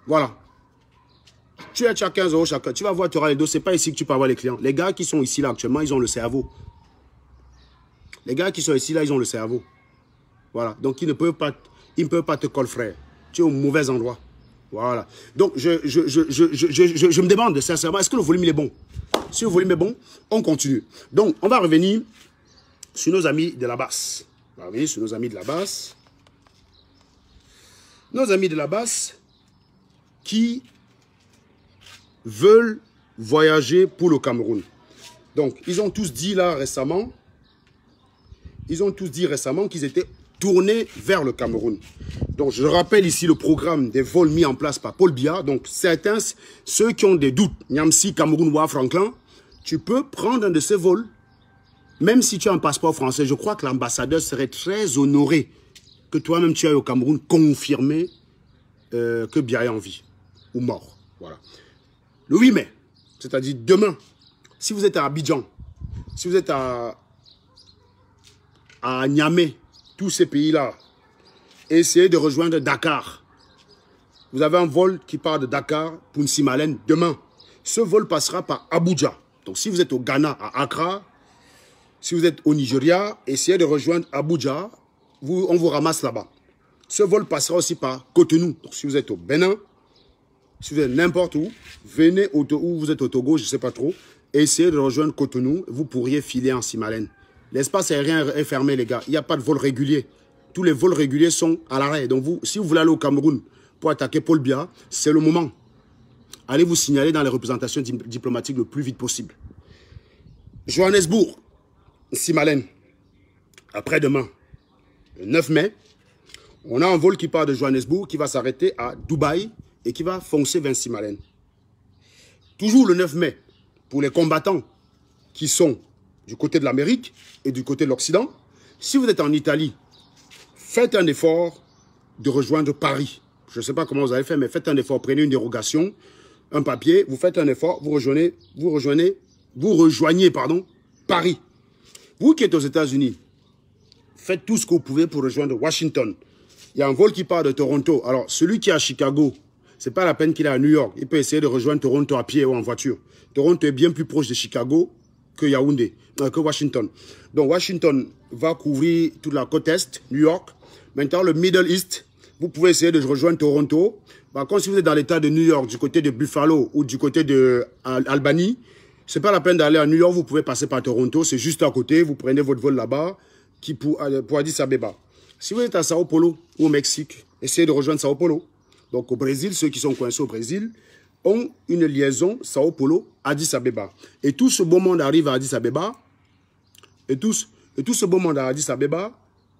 Voilà. Tu as 15 € chacun. Tu vas voir, tu auras les dos. Ce n'est pas ici que tu peux avoir les clients. Les gars qui sont ici, là, actuellement, ils ont le cerveau. Les gars qui sont ici, là, ils ont le cerveau. Voilà. Donc, ils ne peuvent pas te coller, frère. Tu es au mauvais endroit. Voilà. Donc, je me demande sincèrement, est-ce que le volume il est bon? Si le volume est bon, on continue. Donc, on va revenir sur nos amis de la basse. On va revenir sur nos amis de la basse. Nos amis de la basse qui veulent voyager pour le Cameroun. Donc, ils ont tous dit là récemment, qu'ils étaient tournés vers le Cameroun. Donc, je rappelle ici le programme des vols mis en place par Paul Biya. Donc, certains, ceux qui ont des doutes, Niamsi, Cameroun ou Franklin, tu peux prendre un de ces vols, même si tu as un passeport français. Je crois que l'ambassadeur serait très honoré que toi-même tu ailles au Cameroun confirmer que Biya est en vie ou mort. Voilà. Le 8 mai, c'est-à-dire demain, si vous êtes à Abidjan, si vous êtes à Niamey, tous ces pays-là, essayez de rejoindre Dakar. Vous avez un vol qui part de Dakar pour Nsimalen demain. Ce vol passera par Abuja. Donc si vous êtes au Ghana, à Accra, si vous êtes au Nigeria, essayez de rejoindre Abuja, on vous ramasse là-bas. Ce vol passera aussi par Cotonou. Donc si vous êtes au Bénin, si vous êtes n'importe où, venez où vous êtes au Togo, je ne sais pas trop, essayez de rejoindre Cotonou, vous pourriez filer en Nsimalen. L'espace aérien est fermé, les gars. Il n'y a pas de vol régulier. Tous les vols réguliers sont à l'arrêt. Donc, si vous voulez aller au Cameroun pour attaquer Paul Biya, c'est le moment. Allez vous signaler dans les représentations diplomatiques le plus vite possible. Johannesburg, Nsimalen, après-demain, le 9 mai, on a un vol qui part de Johannesburg qui va s'arrêter à Dubaï et qui va foncer vers Nsimalen. Toujours le 9 mai, pour les combattants qui sont du côté de l'Amérique et du côté de l'Occident, si vous êtes en Italie, faites un effort de rejoindre Paris. Je ne sais pas comment vous allez faire, mais faites un effort. Prenez une dérogation, un papier, vous faites un effort, vous rejoignez Paris. Vous qui êtes aux États-Unis, faites tout ce que vous pouvez pour rejoindre Washington. Il y a un vol qui part de Toronto. Alors, celui qui est à Chicago, ce n'est pas la peine qu'il est à New York. Il peut essayer de rejoindre Toronto à pied ou en voiture. Toronto est bien plus proche de Chicago que Yaoundé, que Washington. Donc, Washington va couvrir toute la côte Est, New York. Maintenant, le Middle East, vous pouvez essayer de rejoindre Toronto. Par contre, si vous êtes dans l'état de New York, du côté de Buffalo ou du côté de Albany, ce n'est pas la peine d'aller à New York, vous pouvez passer par Toronto, c'est juste à côté, vous prenez votre vol là-bas pour Addis Abeba. Si vous êtes à Sao Paulo ou au Mexique, essayez de rejoindre Sao Paulo. Donc au Brésil, ceux qui sont coincés au Brésil ont une liaison Sao Paulo-Addis Abeba. Et tout ce beau monde arrive à Addis Abeba,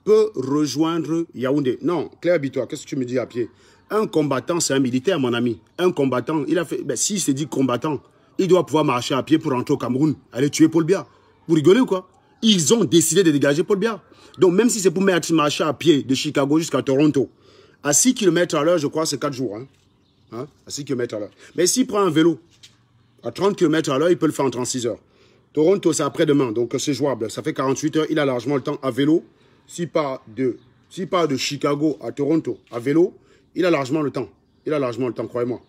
peut rejoindre Yaoundé. Non, Claire Bitois, qu'est-ce que tu me dis à pied? Un combattant, c'est un militaire, mon ami. Un combattant, il a fait... Ben, s'il s'est dit combattant, il doit pouvoir marcher à pied pour rentrer au Cameroun, aller tuer Paul Biya. Vous rigolez ou quoi? Ils ont décidé de dégager Paul Biya. Donc, même si c'est pour marcher à pied de Chicago jusqu'à Toronto, à 6 km à l'heure, je crois, c'est 4 jours. À 6 km à l'heure. Mais s'il prend un vélo à 30 km à l'heure, il peut le faire en 36 heures. Toronto, c'est après-demain, donc c'est jouable. Ça fait 48 heures, il a largement le temps à vélo. S'il part de Chicago à Toronto à vélo, il a largement le temps. Il a largement le temps, croyez-moi.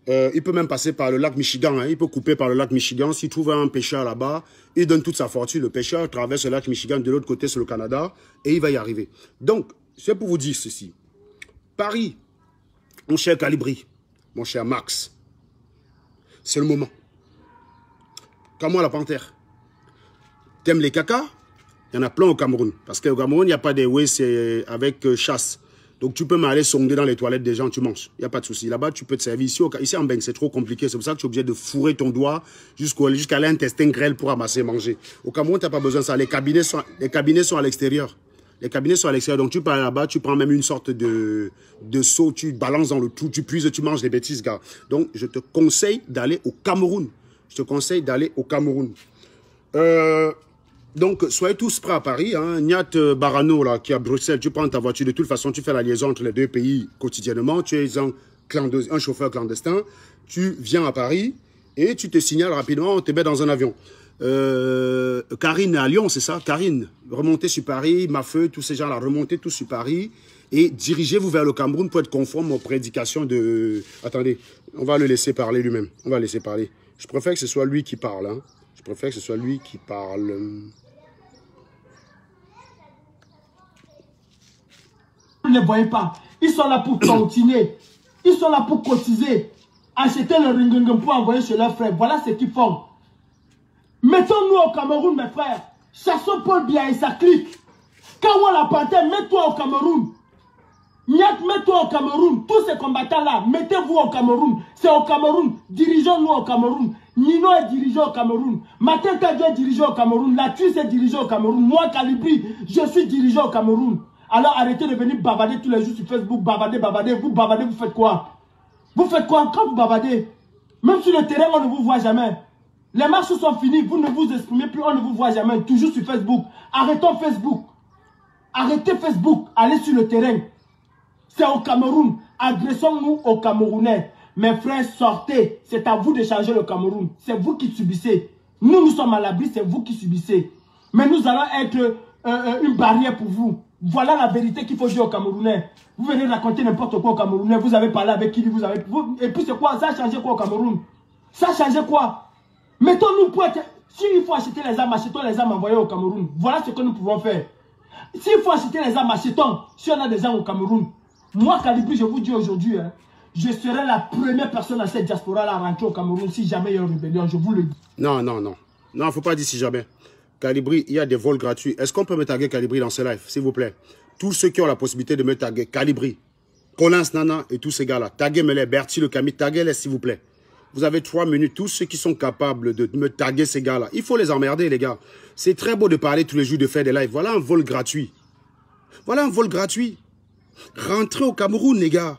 Il peut même passer par le lac Michigan. Il peut couper par le lac Michigan. S'il trouve un pêcheur là-bas, il donne toute sa fortune. Le pêcheur traverse le lac Michigan de l'autre côté, sur le Canada, et il va y arriver. Donc, c'est pour vous dire ceci. Paris, mon cher Calibri, mon cher Max, c'est le moment. Comme moi, la panthère. T'aimes les cacas? Il y en a plein au Cameroun. Parce qu'au Cameroun, il n'y a pas des c'est avec chasse. Donc, tu peux m'aller sonder dans les toilettes des gens, tu manges. Il n'y a pas de souci. Là-bas, tu peux te servir. Ici en Beng, c'est trop compliqué. C'est pour ça que tu es obligé de fourrer ton doigt jusqu'à l'intestin grêle pour ramasser et manger. Au Cameroun, tu n'as pas besoin de ça. Les cabinets sont à l'extérieur. Les cabinets sont à l'extérieur. Donc, tu peux aller là-bas, tu prends même une sorte de seau, tu balances dans le trou, tu puises, tu manges des bêtises, gars. Donc, je te conseille d'aller au Cameroun. Je te conseille d'aller au Cameroun. Donc, soyez tous prêts à Paris. Niat Barano, là, qui est à Bruxelles, tu prends ta voiture. De toute façon, tu fais la liaison entre les deux pays quotidiennement. Tu es un chauffeur clandestin. Tu viens à Paris et tu te signales rapidement. On te met dans un avion. Karine à Lyon, c'est ça? Karine, remontez sur Paris. Mafeu, tous ces gens-là, remontez tous sur Paris. et dirigez-vous vers le Cameroun pour être conforme aux prédications de... Attendez, on va le laisser parler lui-même. On va le laisser parler. Je préfère que ce soit lui qui parle. Hein. Je préfère que ce soit lui qui parle. Vous ne les voyez pas. Ils sont là pour continuer. Ils sont là pour cotiser. Acheter le ringengem pour envoyer chez leurs frères. Voilà ce qu'ils font. Mettons-nous au Cameroun, mes frères. Chassons Paul Biya et sa clique. Quand on la panthère, mets-toi au Cameroun. Niak, mets-toi au Cameroun. Tous ces combattants-là, mettez-vous au Cameroun. C'est au Cameroun. Dirigeons-nous au Cameroun. Nino est dirigé au Cameroun. Martin Tadio est dirigé au Cameroun. La Tuisse est dirigée au Cameroun. Moi, Calibri, je suis dirigé au Cameroun. Alors arrêtez de venir bavarder tous les jours sur Facebook. Bavarder. Vous bavardez, vous faites quoi? Vous faites quoi quand vous bavardez? Même sur le terrain, on ne vous voit jamais. Les marches sont finies. Vous ne vous exprimez plus. On ne vous voit jamais. Toujours sur Facebook. Arrêtons Facebook. Arrêtez Facebook. Allez sur le terrain. C'est au Cameroun. Agressons-nous aux Camerounais. Mes frères, sortez. C'est à vous de changer le Cameroun. C'est vous qui subissez. Nous sommes à l'abri. C'est vous qui subissez. Mais nous allons être une barrière pour vous. Voilà la vérité qu'il faut dire aux Camerounais. Vous venez raconter n'importe quoi aux Camerounais. Vous avez parlé avec qui vous avez... Et puis c'est quoi? Ça a changé quoi au Cameroun? Ça a changé quoi? Mettons-nous pour être... S'il faut acheter les armes, achetons les armes envoyées au Cameroun. Voilà ce que nous pouvons faire. S'il faut acheter les armes, achetons. Si on a des armes au Cameroun. Moi, Calibri, je vous dis aujourd'hui, hein, je serai la première personne à cette diaspora-là à rentrer au Cameroun si jamais il y a une rébellion. Je vous le dis. Non, non, non. Non, il ne faut pas dire si jamais. Calibri, il y a des vols gratuits. Est-ce qu'on peut me taguer Calibri dans ce live, s'il vous plaît? Tous ceux qui ont la possibilité de me taguer Calibri, Collins Nana et tous ces gars-là, taguez-les, Bertie le Camille, taguez-les, s'il vous plaît. Vous avez 3 minutes. Tous ceux qui sont capables de me taguer ces gars-là, il faut les emmerder, les gars. C'est très beau de parler tous les jours, de faire des lives. Voilà un vol gratuit. Voilà un vol gratuit. Rentrez au Cameroun, les gars.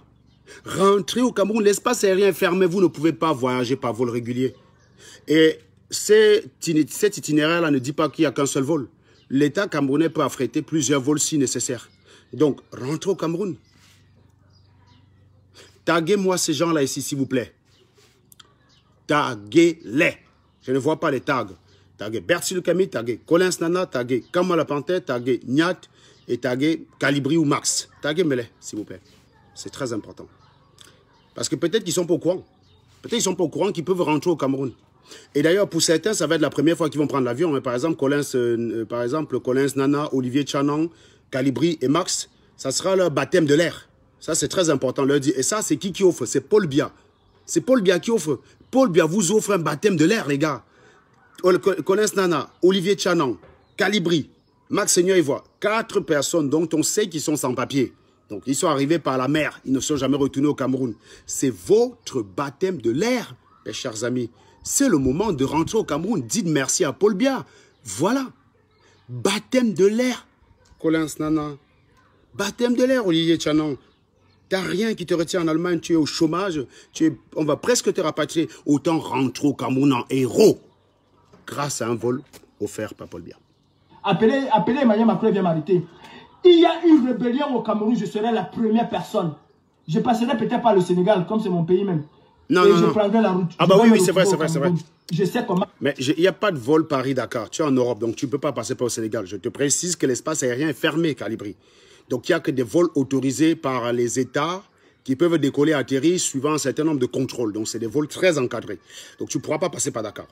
Rentrez au Cameroun. L'espace aérien est fermé. Vous ne pouvez pas voyager par vol régulier. Et cet itinéraire-là ne dit pas qu'il n'y a qu'un seul vol. L'État camerounais peut affréter plusieurs vols si nécessaire. Donc, rentrez au Cameroun. Taguez-moi ces gens-là ici, s'il vous plaît. Taguez-les. Je ne vois pas les tags. Taguez Bertie le Camille, taguez Collins Nana, taguez Kamala Panthère, taguez Niat et taguez Calibri ou Max. Taguez-les, s'il vous plaît. C'est très important. Parce que peut-être qu'ils ne sont pas au courant. Peut-être qu'ils ne sont pas au courant qu'ils peuvent rentrer au Cameroun. Et d'ailleurs, pour certains, ça va être la première fois qu'ils vont prendre l'avion. Par exemple, Collins Nana, Olivier Chanan, Calibri et Max, ça sera leur baptême de l'air. Ça, c'est très important. Leur dire. Et ça, c'est qui offre? C'est Paul Biya. C'est Paul Biya qui offre. Paul Biya vous offre un baptême de l'air, les gars. Collins Nana, Olivier Chanan, Calibri, Max Seigneur Ivoire. 4 personnes dont on sait qu'ils sont sans papier. Donc, ils sont arrivés par la mer. Ils ne sont jamais retournés au Cameroun. C'est votre baptême de l'air, mes chers amis. C'est le moment de rentrer au Cameroun. Dites merci à Paul Biya. Voilà. Baptême de l'air. Collins Nana. Baptême de l'air, Olivier Chanan. T'as rien qui te retient en Allemagne. Tu es au chômage. On va presque te rapatrier. Autant rentrer au Cameroun en héros. Grâce à un vol offert par Paul Biya. Appelez Emmanuel Macron vient m'arrêter. Il y a une rébellion au Cameroun. Je serai la première personne. Je passerai peut-être par le Sénégal, comme c'est mon pays même. Non, et non, je non. prendrai la route. Ah bah oui, c'est vrai, c'est vrai, c'est vrai. Je sais comment. Mais il n'y a pas de vol Paris-Dakar. Tu es en Europe, donc tu ne peux pas passer par au Sénégal. Je te précise que l'espace aérien est fermé, Calibri. Donc il n'y a que des vols autorisés par les États qui peuvent décoller et atterrir suivant un certain nombre de contrôles. Donc c'est des vols très encadrés. Donc tu ne pourras pas passer par Dakar.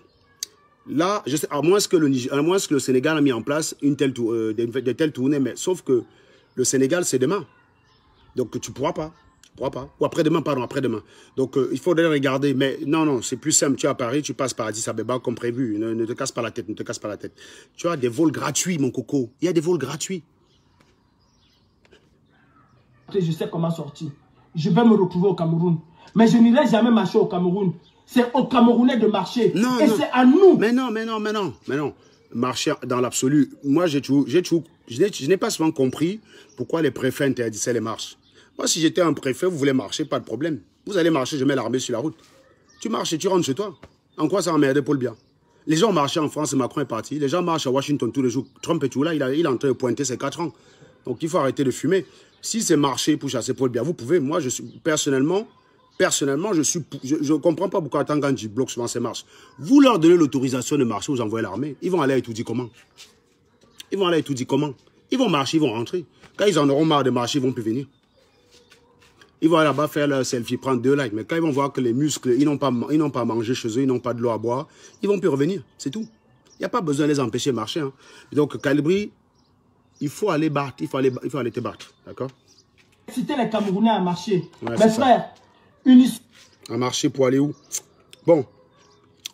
Là, je sais, à moins que le Sénégal a mis en place de telles tournées, mais sauf que le Sénégal, c'est demain. Donc tu ne pourras pas. Ou après-demain, pardon, après-demain. Donc, il faudrait regarder. Mais non, non, c'est plus simple. Tu es à Paris, tu passes par Addis Abeba comme prévu. Ne te casse pas la tête, ne te casse pas la tête. Tu as des vols gratuits, mon coco. Il y a des vols gratuits. Je sais comment sortir. Je vais me retrouver au Cameroun. Mais je n'irai jamais marcher au Cameroun. C'est aux Camerounais de marcher. Non, et c'est à nous. Mais non. Marcher dans l'absolu. Moi, je n'ai pas souvent compris pourquoi les préfets interdissaient les marches. Moi, si j'étais un préfet, vous voulez marcher, pas de problème. Vous allez marcher, je mets l'armée sur la route. Tu marches et tu rentres chez toi. En quoi ça emmerdait Paul Biya? Les gens marchaient en France, Macron est parti. Les gens marchent à Washington tous les jours. Trump est tout là, il est en train de pointer ses 4 ans. Donc, il faut arrêter de fumer. Si c'est marcher pour chasser Paul Biya, vous pouvez. Moi, je suis personnellement, je ne comprends pas pourquoi Tanganji bloque souvent ces marches. Vous leur donnez l'autorisation de marcher, vous envoyez l'armée. Ils vont aller étudier comment? Ils vont marcher, ils vont rentrer. Quand ils en auront marre de marcher, ils ne vont plus venir. Ils vont là-bas faire leur selfie, prendre 2 likes. Mais quand ils vont voir que les muscles, ils n'ont pas mangé chez eux, ils n'ont pas de l'eau à boire, ils ne vont plus revenir. C'est tout. Il n'y a pas besoin de les empêcher de marcher. Hein. Donc, Calibri, il faut aller battre. Il faut aller te battre. D'accord? Inciter les Camerounais à marcher. Ouais, Mes frères, unissons. À marcher pour aller où? Bon,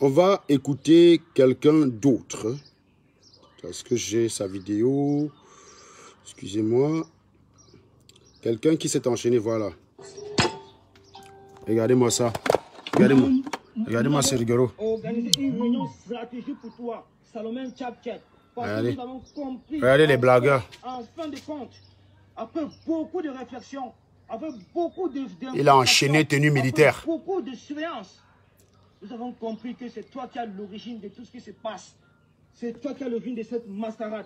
on va écouter quelqu'un d'autre. Est-ce que j'ai sa vidéo? Excusez-moi. Quelqu'un qui s'est enchaîné, voilà. Regardez-moi ça. Regardez-moi. Regardez-moi, c'est rigolo. Organiser une réunion stratégique pour toi, Salomon Tchapchet. Regardez. Regardez les blagueurs. En fin de compte, après beaucoup de réflexion, après beaucoup de... Il a enchaîné tenue militaire. Beaucoup de surveillance. Nous avons compris que c'est toi qui as l'origine de tout ce qui se passe. C'est toi qui as l'origine de cette mascarade.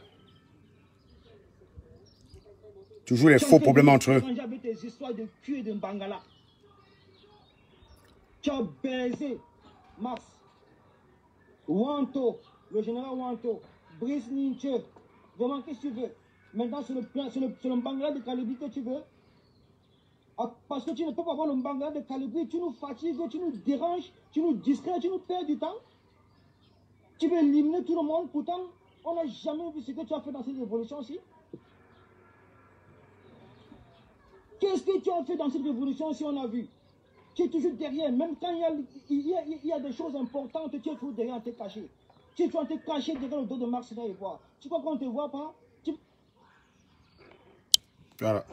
Toujours les faux problèmes entre eux. Avec tes histoires de cul et de Bangala. Tu as baisé Mars, Wanto, le général Wanto, Brice Ninche. Vraiment, qu'est-ce que tu veux? Maintenant, c'est le Bangala de Calibri que tu veux? Ah, parce que tu ne peux pas avoir le Bangala de Calibri, tu nous fatigues, tu nous déranges, tu nous distrais, tu nous perds du temps. Tu veux éliminer tout le monde, pourtant, on n'a jamais vu ce que tu as fait dans cette révolution-ci. Qu'est-ce que tu as fait dans cette révolution si on a vu? Tu es toujours derrière, même quand il y a des choses importantes, tu es toujours derrière, tu es caché. Tu es toujours caché derrière le dos de Marx et voir. Tu crois qu'on ne te voit pas? Voilà.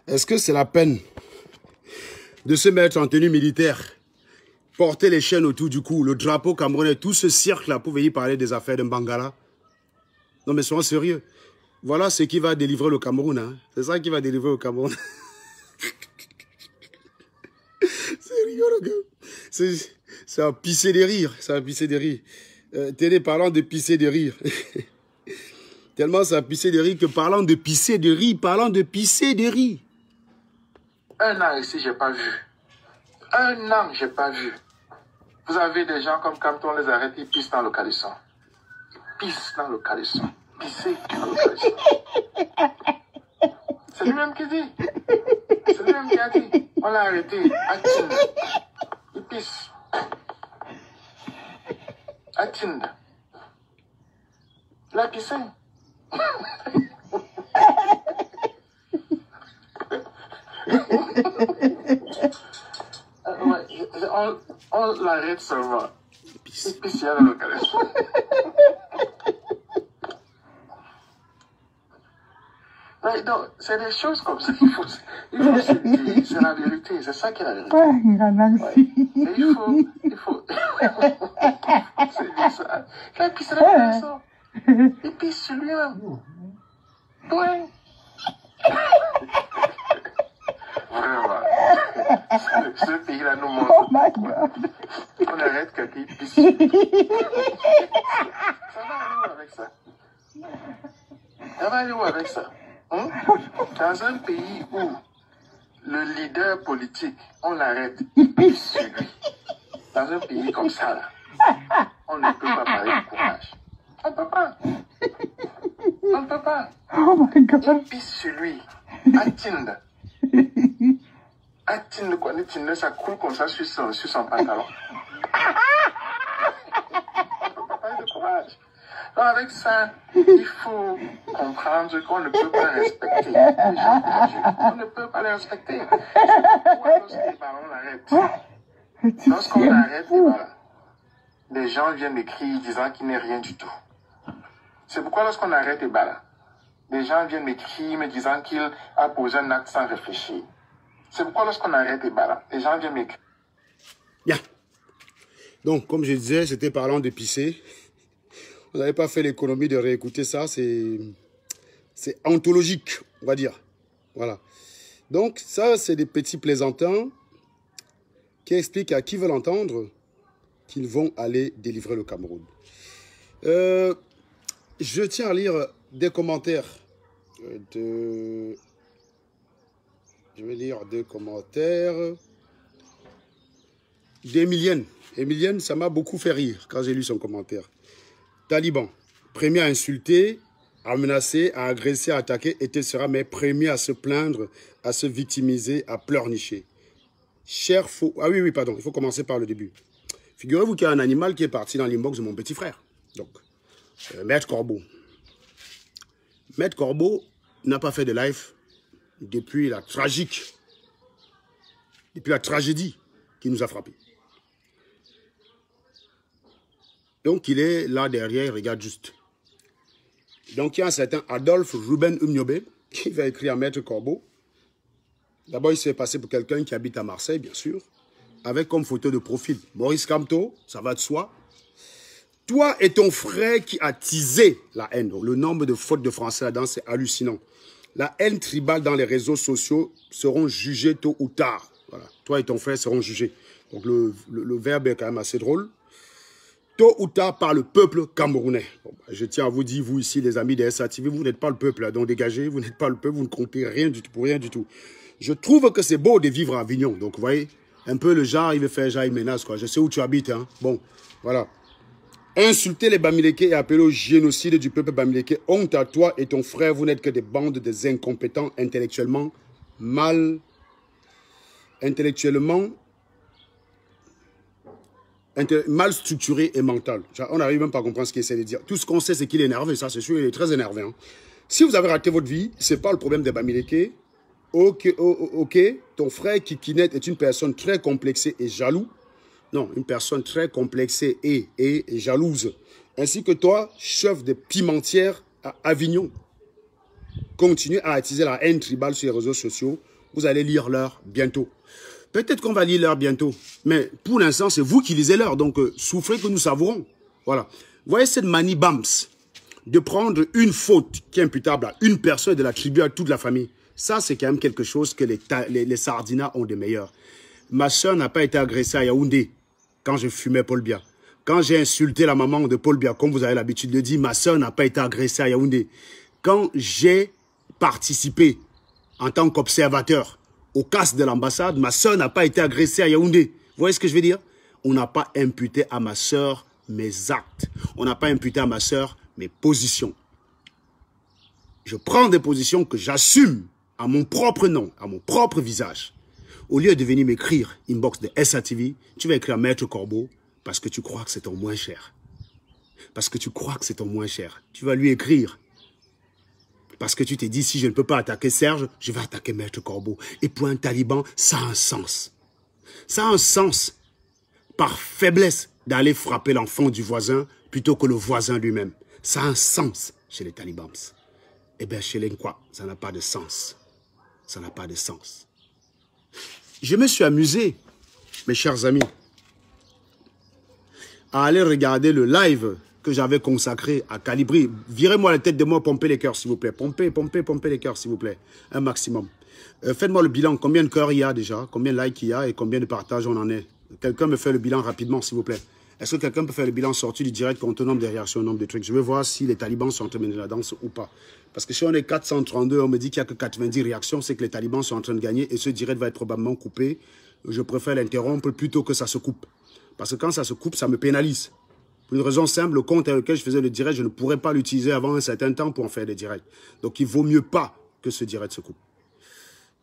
Est-ce que c'est la peine de se mettre en tenue militaire, porter les chaînes autour du cou, le drapeau camerounais, tout ce cirque-là pour venir parler des affaires de Bangala? Non mais soyons sérieux. Voilà ce qui va délivrer le Cameroun. Hein. C'est ça qui va délivrer le Cameroun. C'est rigolo, gars. C'est à pisser des rires. C'est à pisser des rires. Télé parlant de pisser des rires. Tellement ça a pissé des rires que parlant de pisser des rires, parlant de pisser des rires. 1 an ici, j'ai pas vu. 1 an, j'ai pas vu. Vous avez des gens comme quand on les arrête, ils pissent dans le caleçon. Ils pissent dans le caleçon. Pisser dans le caleçon. C'est lui-même qui dit. C'est lui-même qui a dit. On l'a arrêté. À Tinde. Il pisse. À Tinde. Il a pissé. Ouais, on l'arrête seulement. Il pisse dans le caleçon. Ouais, donc, c'est des choses comme ça. Il faut se dire. C'est la vérité. C'est ça qui est la vérité. Ouais. Et il faut. C'est dire ça. Il pisse dans le caleçon. Il pisse sur lui-même. Ouais. Vraiment. Ce pays-là nous montre. Oh my God. On arrête quelqu'un qui pisse. Ça va aller où avec ça? Ça va aller où avec ça? Hein? Dans un pays où le leader politique, on l'arrête, il pisse sur lui. Dans un pays comme ça, là, on ne peut pas parler de courage. On ne peut pas. On ne peut pas. Oh my God. Il pisse sur lui. À Tinde. À Tinde, quoi. Tinde, ça coule comme ça sur son pantalon. On ne peut pas parler de courage. Donc avec ça, il faut comprendre qu'on ne peut pas respecter les gens courageux. On ne peut pas les respecter. Pourquoi lorsqu'on l'arrête? Lorsqu'on arrête, les gens viennent m'écrire disant qu'il n'est rien du tout. C'est pourquoi lorsqu'on arrête Ebala, les gens viennent m'écrire me disant qu'il a posé un acte sans réfléchir. C'est pourquoi lorsqu'on arrête Ebala, les gens viennent m'écrire. Bien. Donc, comme je disais, c'était parlant de pisser. On n'avait pas fait l'économie de réécouter ça. C'est anthologique, on va dire. Voilà. Donc, ça, c'est des petits plaisantins qui expliquent à qui veut l'entendre qu'ils vont aller délivrer le Cameroun. Je tiens à lire des commentaires de... Je vais lire des commentaires d'Emilienne. Emilienne, ça m'a beaucoup fait rire quand j'ai lu son commentaire. Taliban, premier à insulter à menacer, à agresser, à attaquer, et tu seras mes premiers à se plaindre, à se victimiser, à pleurnicher. Cher faux... Ah oui, pardon, il faut commencer par le début. Figurez-vous qu'il y a un animal qui est parti dans l'inbox de mon petit frère. Donc, Maître Corbeau. Maître Corbeau n'a pas fait de live depuis la tragédie qui nous a frappés. Donc, il est là derrière, il regarde juste. Donc, il y a un certain Adolphe Ruben Umniobe qui va écrire à Maître Corbeau. D'abord, il s'est passé pour quelqu'un qui habite à Marseille, bien sûr, avec comme photo de profil Maurice Kamto, ça va de soi. Toi et ton frère qui a teasé la haine. Donc, le nombre de fautes de français là-dedans, c'est hallucinant. La haine tribale dans les réseaux sociaux seront jugés tôt ou tard. Voilà. Toi et ton frère seront jugés. Donc, le verbe est quand même assez drôle. Tôt ou tard par le peuple camerounais. Bon, bah, je tiens à vous dire, vous ici, les amis des SATV, vous n'êtes pas le peuple, là, donc dégagez, vous n'êtes pas le peuple, vous ne comptez rien du tout, pour rien du tout. Je trouve que c'est beau de vivre à Avignon. Donc, vous voyez, un peu le genre, il veut faire genre, il menace, quoi. Je sais où tu habites, hein. Bon, voilà. Insulter les Bamileke et appeler au génocide du peuple Bamileke. Honte à toi et ton frère, vous n'êtes que des bandes des incompétents intellectuellement mal structuré et mental. On n'arrive même pas à comprendre ce qu'il essaie de dire. Tout ce qu'on sait, c'est qu'il est énervé. Ça, c'est sûr, il est très énervé. Hein. Si vous avez raté votre vie, ce n'est pas le problème des Bamileke. Ok, ton frère Kikinet est une personne très complexée et jaloux. Non, une personne très complexée et jalouse. Ainsi que toi, chef de pimentière à Avignon. Continuez à attiser la haine tribale sur les réseaux sociaux. Vous allez lire l'heure bientôt. Peut-être qu'on va lire l'heure bientôt. Mais pour l'instant, c'est vous qui lisez l'heure. Donc, souffrez que nous savourons. Voilà. Voyez cette manie Bams de prendre une faute qui est imputable à une personne et de l'attribuer à toute la famille. Ça, c'est quand même quelque chose que les Sardinas ont de meilleur. Ma soeur n'a pas été agressée à Yaoundé quand je fumais Paul Biya. Quand j'ai insulté la maman de Paul Biya, comme vous avez l'habitude de dire, ma soeur n'a pas été agressée à Yaoundé. Quand j'ai participé en tant qu'observateur au casse de l'ambassade, ma soeur n'a pas été agressée à Yaoundé. Vous voyez ce que je veux dire? On n'a pas imputé à ma soeur mes actes. On n'a pas imputé à ma soeur mes positions. Je prends des positions que j'assume à mon propre nom, à mon propre visage. Au lieu de venir m'écrire inbox de SATV, tu vas écrire à Maître Corbeau parce que tu crois que c'est ton moins cher. Parce que tu crois que c'est ton moins cher. Tu vas lui écrire parce que tu t'es dit, si je ne peux pas attaquer Serge, je vais attaquer Maître Corbeau. Et pour un taliban, ça a un sens. Ça a un sens par faiblesse d'aller frapper l'enfant du voisin plutôt que le voisin lui-même. Ça a un sens chez les talibans. Eh bien, chez les Nkwa, ça n'a pas de sens. Ça n'a pas de sens. Je me suis amusé, mes chers amis, à aller regarder le live que j'avais consacré à Calibri. Virez-moi la tête de moi, pompez les cœurs, s'il vous plaît. Pompez les cœurs, s'il vous plaît. Un maximum. Faites-moi le bilan. Combien de cœurs il y a déjà? Combien de likes il y a et combien de partages on en est? Quelqu'un me fait le bilan rapidement, s'il vous plaît. Est-ce que quelqu'un peut faire le bilan sorti du direct compte nombre de réactions, nombre de trucs? Je veux voir si les talibans sont en train de mener la danse ou pas. Parce que si on est 432, on me dit qu'il n'y a que 90 réactions, c'est que les talibans sont en train de gagner et ce direct va être probablement coupé. Je préfère l'interrompre plutôt que ça se coupe. Parce que quand ça se coupe, ça me pénalise. Pour une raison simple, le compte avec lequel je faisais le direct, je ne pourrais pas l'utiliser avant un certain temps pour en faire des directs. Donc il vaut mieux pas que ce direct se coupe.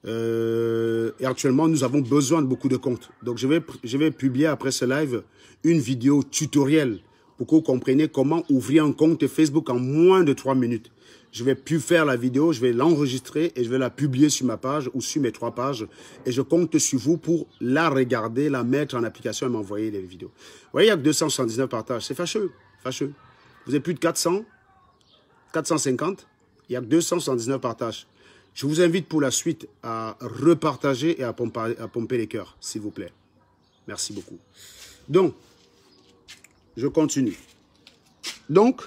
Et actuellement, nous avons besoin de beaucoup de comptes. Donc je vais publier après ce live une vidéo tutoriel pour que vous compreniez comment ouvrir un compte Facebook en moins de 3 minutes. Je vais plus faire la vidéo, je vais l'enregistrer et je vais la publier sur ma page ou sur mes 3 pages. Et je compte sur vous pour la regarder, la mettre en application et m'envoyer les vidéos. Vous voyez, il y a que 279 partages. C'est fâcheux, fâcheux. Vous avez plus de 400, 450, il y a que 279 partages. Je vous invite pour la suite à repartager et à pomper les cœurs, s'il vous plaît. Merci beaucoup. Donc, je continue. Donc,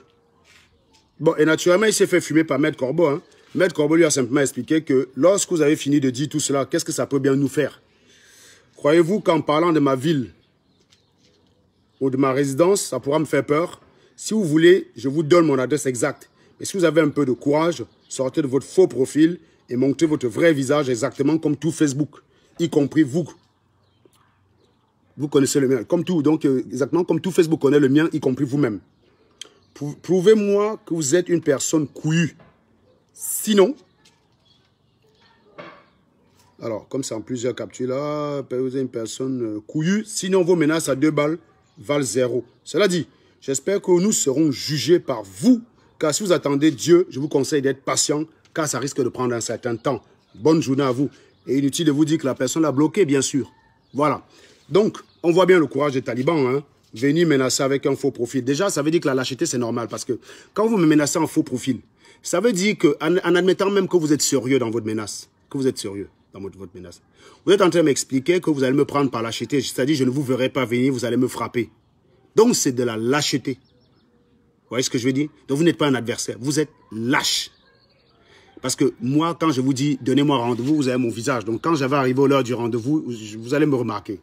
bon, et naturellement, il s'est fait fumer par Maître Corbeau. Hein. Maître Corbeau lui a simplement expliqué que lorsque vous avez fini de dire tout cela, qu'est-ce que ça peut bien nous faire? Croyez-vous qu'en parlant de ma ville ou de ma résidence, ça pourra me faire peur? Si vous voulez, je vous donne mon adresse exacte. Mais si vous avez un peu de courage, sortez de votre faux profil et montrez votre vrai visage exactement comme tout Facebook, y compris vous. Vous connaissez le mien, comme tout, donc exactement comme tout Facebook connaît le mien, y compris vous-même. Prouvez-moi que vous êtes une personne couillue. Sinon, alors, comme c'est en plusieurs captures là, vous êtes une personne couillue. Sinon, vos menaces à 2 balles valent 0. Cela dit, j'espère que nous serons jugés par vous. Car si vous attendez Dieu, je vous conseille d'être patient, car ça risque de prendre un certain temps. Bonne journée à vous. Et inutile de vous dire que la personne l'a bloqué, bien sûr. Voilà. Donc, on voit bien le courage des talibans, hein. Venir menacer avec un faux profil. Déjà, ça veut dire que la lâcheté, c'est normal. Parce que quand vous me menacez en faux profil, ça veut dire qu'en admettant même que vous êtes sérieux dans votre menace, que vous êtes sérieux dans votre menace, vous êtes en train de m'expliquer que vous allez me prendre par lâcheté. C'est-à-dire, je ne vous verrai pas venir, vous allez me frapper. Donc, c'est de la lâcheté. Vous voyez ce que je veux dire? Donc, vous n'êtes pas un adversaire. Vous êtes lâche. Parce que moi, quand je vous dis, donnez-moi rendez-vous, vous avez mon visage. Donc, quand j'avais arrivé à l'heure du rendez-vous, vous allez me remarquer.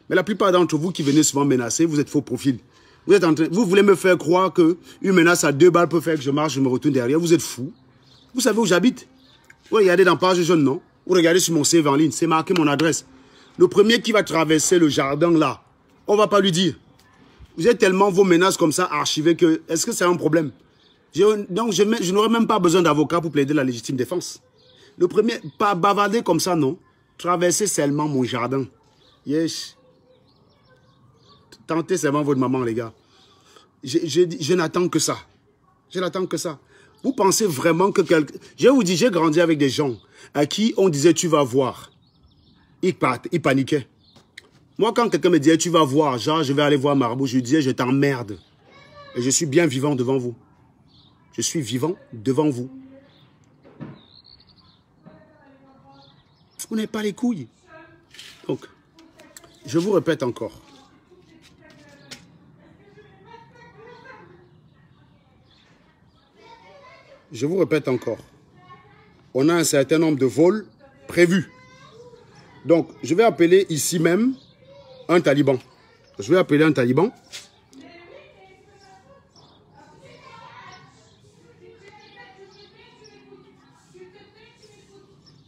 Mais la plupart d'entre vous qui venez souvent menacer, vous êtes faux profil. Vous voulez me faire croire qu'une menace à 2 balles peut faire que je marche, je me retourne derrière. Vous êtes fou. Vous savez où j'habite? Vous regardez dans page jaune, non? Vous regardez sur mon CV en ligne, c'est marqué mon adresse. Le premier qui va traverser le jardin là, on ne va pas lui dire. Vous êtes tellement vos menaces comme ça archivées que, est-ce que c'est un problème? Donc je n'aurai même pas besoin d'avocat pour plaider la légitime défense. Le premier, pas bavarder comme ça, non. Traverser seulement mon jardin. Yes. Tentez seulement votre maman, les gars. Je n'attends que ça. Je n'attends que ça. Vous pensez vraiment que quelqu'un... Je vous dis, j'ai grandi avec des gens à qui on disait tu vas voir. Ils paniquaient. Moi, quand quelqu'un me disait tu vas voir, genre je vais aller voir Marabout, je lui disais je t'emmerde. Et je suis bien vivant devant vous. Je suis vivant devant vous. Vous n'avez pas les couilles. Donc, je vous répète encore. Je vous répète encore. On a un certain nombre de vols prévus. Donc, je vais appeler ici même un taliban. Je vais appeler un taliban.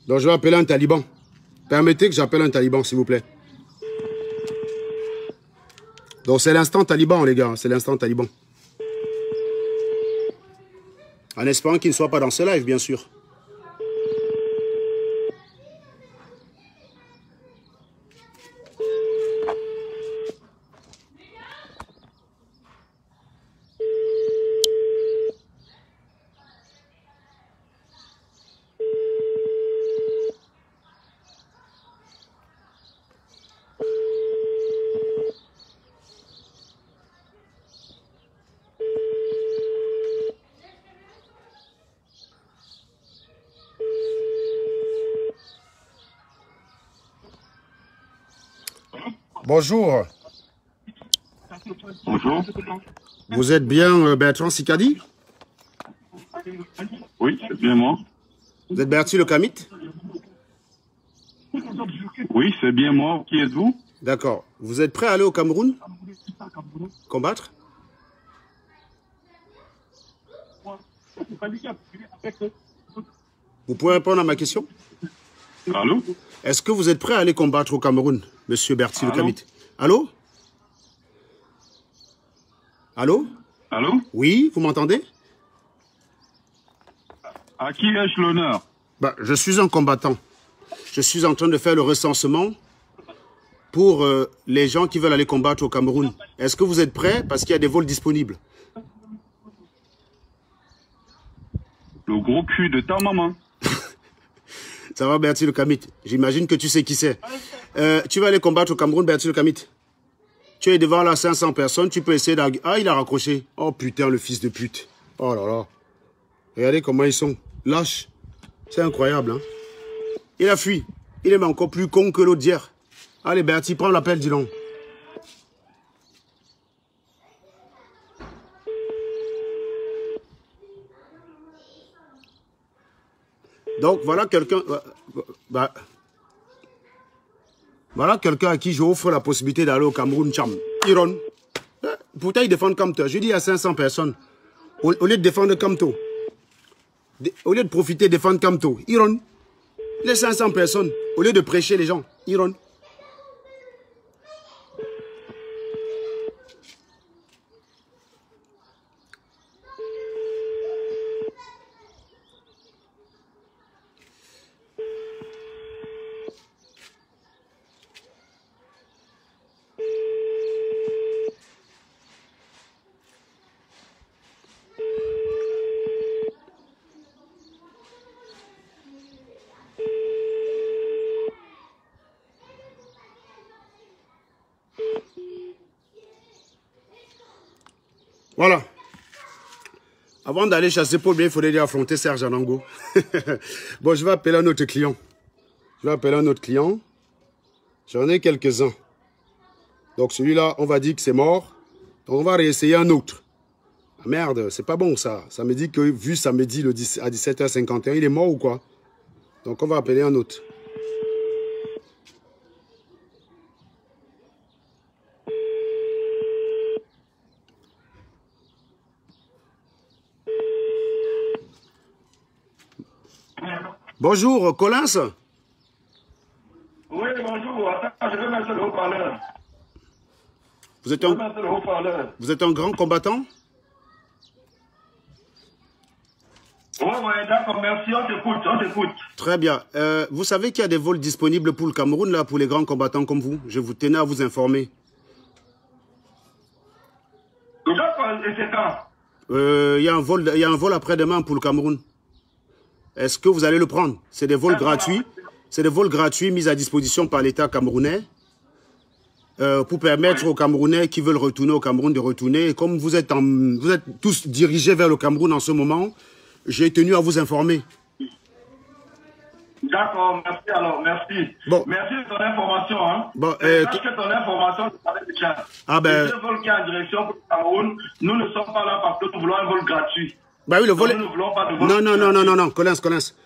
Donc, je vais appeler un taliban. Permettez que j'appelle un taliban, s'il vous plaît. Donc, c'est l'instant taliban, les gars. C'est l'instant taliban. En espérant qu'il ne soit pas dans ce live, bien sûr. Bonjour. Bonjour. Vous êtes bien Bertrand Sicadi? Oui, c'est bien moi. Vous êtes Bertie Le Camit? Oui, c'est bien moi. Qui êtes-vous? D'accord. Vous êtes prêt à aller au Cameroun? Combattre? Vous pouvez répondre à ma question? Allô? Est-ce que vous êtes prêt à aller combattre au Cameroun, monsieur Bertie Le Camit? Allô? Allô? Allô? Oui, vous m'entendez? À qui ai-je l'honneur? Je suis un combattant. Je suis en train de faire le recensement pour les gens qui veulent aller combattre au Cameroun. Est-ce que vous êtes prêts? Parce qu'il y a des vols disponibles. Le gros cul de ta maman. Ça va, Bertie Le Camit? J'imagine que tu sais qui c'est. Tu vas aller combattre au Cameroun, Bertie Le Camit? Tu es devant là 500 personnes, tu peux essayer d'arguer. Ah, il a raccroché. Oh putain, le fils de pute. Oh là là. Regardez comment ils sont. Lâches. C'est incroyable, hein. Il a fui. Il est encore plus con que l'autre d'hier. Allez, Bertie, prends l'appel, dis donc. Donc, voilà quelqu'un... Voilà quelqu'un à qui je offre la possibilité d'aller au Cameroun, Cham. Iron. Pourtant, ils défendent Kamto. Je dis il y a 500 personnes. Au lieu de défendre Kamto. Au lieu de profiter, défendre Kamto. Iron. Les 500 personnes. Au lieu de prêcher les gens. Iron. Voilà. Avant d'aller chasser Paul Biya, il faudrait affronter Serge Anango. Bon, je vais appeler un autre client. J'en ai quelques-uns. Donc celui-là, on va dire que c'est mort. Donc on va réessayer un autre. Ah merde, c'est pas bon ça. Ça me dit que vu samedi à 17h51, il est mort ou quoi? Donc on va appeler un autre. Bonjour, Collins. Oui, bonjour. Attends, je vais mettre le haut-parleur. Vous êtes un grand combattant? Oui, d'accord, merci, on t'écoute. Très bien. Vous savez qu'il y a des vols disponibles pour le Cameroun, là, pour les grands combattants comme vous? Je vous tenais à vous informer. Et c'est quand? Il y a un vol après-demain pour le Cameroun. Est-ce que vous allez le prendre? C'est des vols gratuits. C'est des vols gratuits mis à disposition par l'État camerounais pour permettre aux Camerounais qui veulent retourner au Cameroun de retourner. Et comme vous êtes tous dirigés vers le Cameroun en ce moment, j'ai tenu à vous informer. D'accord, merci alors, merci. Bon. Merci de ton information. Hein. Bon, sache que ton information, c'est avec le chat. Ah ben... Les deux vols qui sont en direction pour le Cameroun, nous ne sommes pas là parce que nous voulons un vol gratuit. Bah oui, le vol... Nous ne voulons pas de vol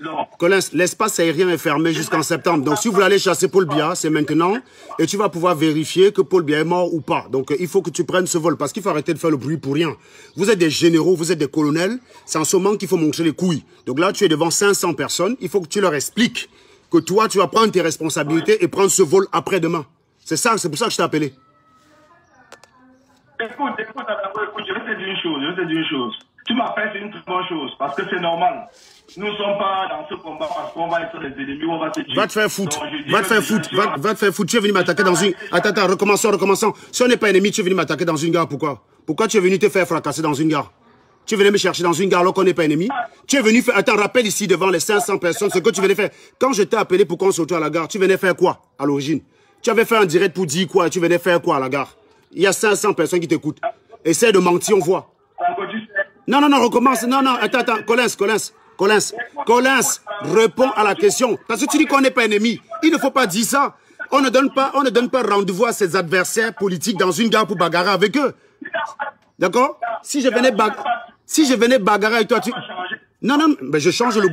Non, Collins, l'espace aérien est fermé jusqu'en septembre. Donc si vous voulez aller chasser Paul Biya, c'est maintenant. Et tu vas pouvoir vérifier que Paul Biya est mort ou pas. Donc il faut que tu prennes ce vol parce qu'il faut arrêter de faire le bruit pour rien. Vous êtes des généraux, vous êtes des colonels. C'est en ce moment qu'il faut montrer les couilles. Donc là, tu es devant 500 personnes. Il faut que tu leur expliques que toi, tu vas prendre tes responsabilités et prendre ce vol après-demain. C'est ça, c'est pour ça que je t'ai appelé. Écoute, je vais te dire une chose. Tu m'appelles, c'est une très bonne chose, parce que c'est normal. Nous ne sommes pas dans ce combat parce qu'on va être les ennemis, on va te dire. Va te faire foutre. Va te faire foutre. Tu es venu m'attaquer dans une... Attends, recommençons. Si on n'est pas ennemi, tu es venu m'attaquer dans une gare, pourquoi? Pourquoi tu es venu te faire fracasser dans une gare? Tu es venu me chercher dans une gare alors qu'on n'est pas ennemi? Tu es venu faire... Attends, rappelle ici devant les 500 personnes ce que tu venais faire. Quand je t'ai appelé pour qu'on se retrouve à la gare, tu venais faire quoi à l'origine? Tu avais fait un direct pour dire quoi? Tu venais faire quoi à la gare? Il y a 500 personnes qui t'écoutent. Essaie de mentir, on voit. Non, recommence. Non, attends, Collins, réponds à la question. Parce que tu dis qu'on n'est pas ennemi. Il ne faut pas dire ça. On ne donne pas rendez-vous à ses adversaires politiques dans une gare pour bagarrer avec eux. D'accord? Si je venais bagarrer avec toi, tu... Non, mais je change le...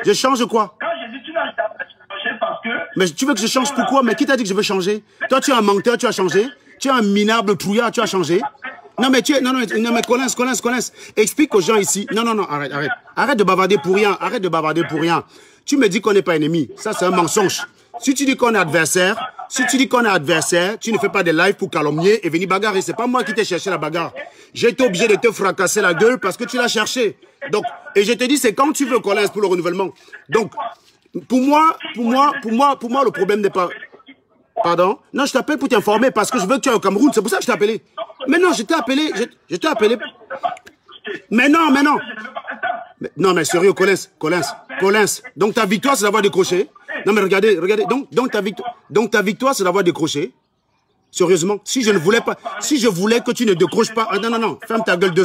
Je change quoi? Quand j'ai dit tu n'as pas changé parce que... Mais tu veux que je change pourquoi? Mais qui t'a dit que je veux changer? Toi, tu es un menteur, tu as changé. Tu es un minable trouillard, tu as changé. Non mais Collins, explique aux gens ici. Non, arrête. Arrête de bavarder pour rien. Tu me dis qu'on n'est pas ennemi. Ça, c'est un mensonge. Si tu dis qu'on est adversaire, tu ne fais pas des lives pour calomnier et venir bagarrer. C'est pas moi qui t'ai cherché la bagarre. J'ai été obligé de te fracasser la gueule parce que tu l'as cherché. Donc, et je te dis, c'est quand tu veux, Collins, pour le renouvellement. Donc, pour moi, le problème n'est pas... Pardon? Non, je t'appelle pour t'informer parce que je veux que tu ailles au Cameroun. C'est pour ça que je t'ai appelé. Mais non, je t'ai appelé. Mais non. Non, mais sérieux, Collins. Donc ta victoire, c'est d'avoir décroché. Non, mais regardez. Donc ta victoire, c'est d'avoir décroché. Sérieusement, si je voulais que tu ne décroches pas... Non. Ferme ta gueule 2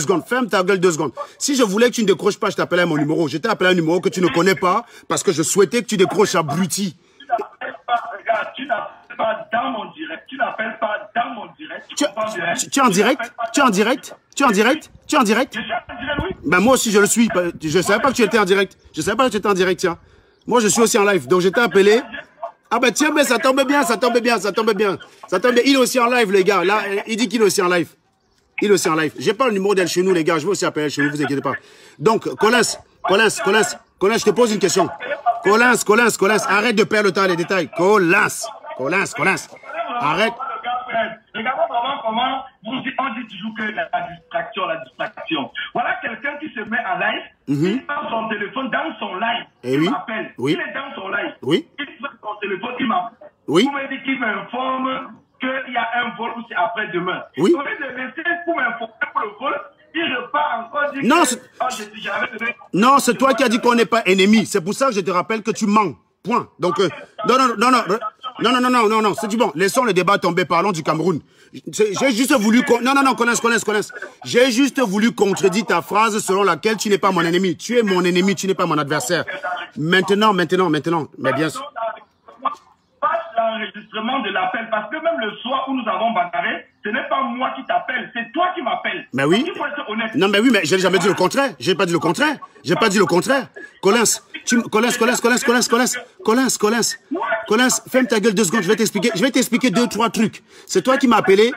secondes. Si je voulais que tu ne décroches pas, je t'appelais mon numéro. Je t'ai appelé un numéro que tu ne connais pas parce que je souhaitais que tu décroches, abruti. Tu n'appelles pas dans mon direct. Tu es en direct? Tu es en direct, oui. Ben moi aussi je le suis. Je ne savais pas que tu étais en direct. Tiens. Moi je suis aussi en live. Donc je t'ai appelé. Ah ben tiens, mais ça tombe bien. Il est aussi en live, les gars. Là, il dit qu'il est aussi en live. J'ai pas le numéro d'El Chenou, les gars. Je vais aussi appeler El Chenou, vous inquiétez pas. Donc, Collins, je te pose une question. Collins, arrête de perdre le temps à les détails. Collins, arrête. Regardez comment on dit toujours que la distraction. Voilà quelqu'un qui se met en live, il prend son téléphone dans son live, il m'appelle. Oui. Il est dans son live. Oui. Il prend son téléphone, il m'appelle. Oui. Vous me dites qu'il m'informe qu'il y a un vol ou c'est après-demain. Oui. Au lieu de laisser pour m'informer pour le vol, il repart encore dire non, c'est toi qui as dit qu'on n'est pas ennemis. C'est pour ça que je te rappelle que tu mens. Point. Donc, non. Non, c'est du bon. Laissons le débat tomber, parlons du Cameroun. J'ai juste voulu... Non, connaisse. J'ai juste voulu contredire ta phrase selon laquelle tu n'es pas mon ennemi. Tu es mon ennemi, tu n'es pas mon adversaire. Maintenant. Mais bien sûr. Passe l'enregistrement de l'appel, parce que même le soir où nous avons bagarré, ce n'est pas moi qui t'appelle, c'est toi qui m'appelles. Mais oui. Il faut être honnête. Non, mais oui, mais j'ai jamais dit le contraire. J'ai pas dit le contraire. Collins, ferme ta gueule 2 secondes, je vais t'expliquer 2-3 trucs. C'est toi qui m'as appelé,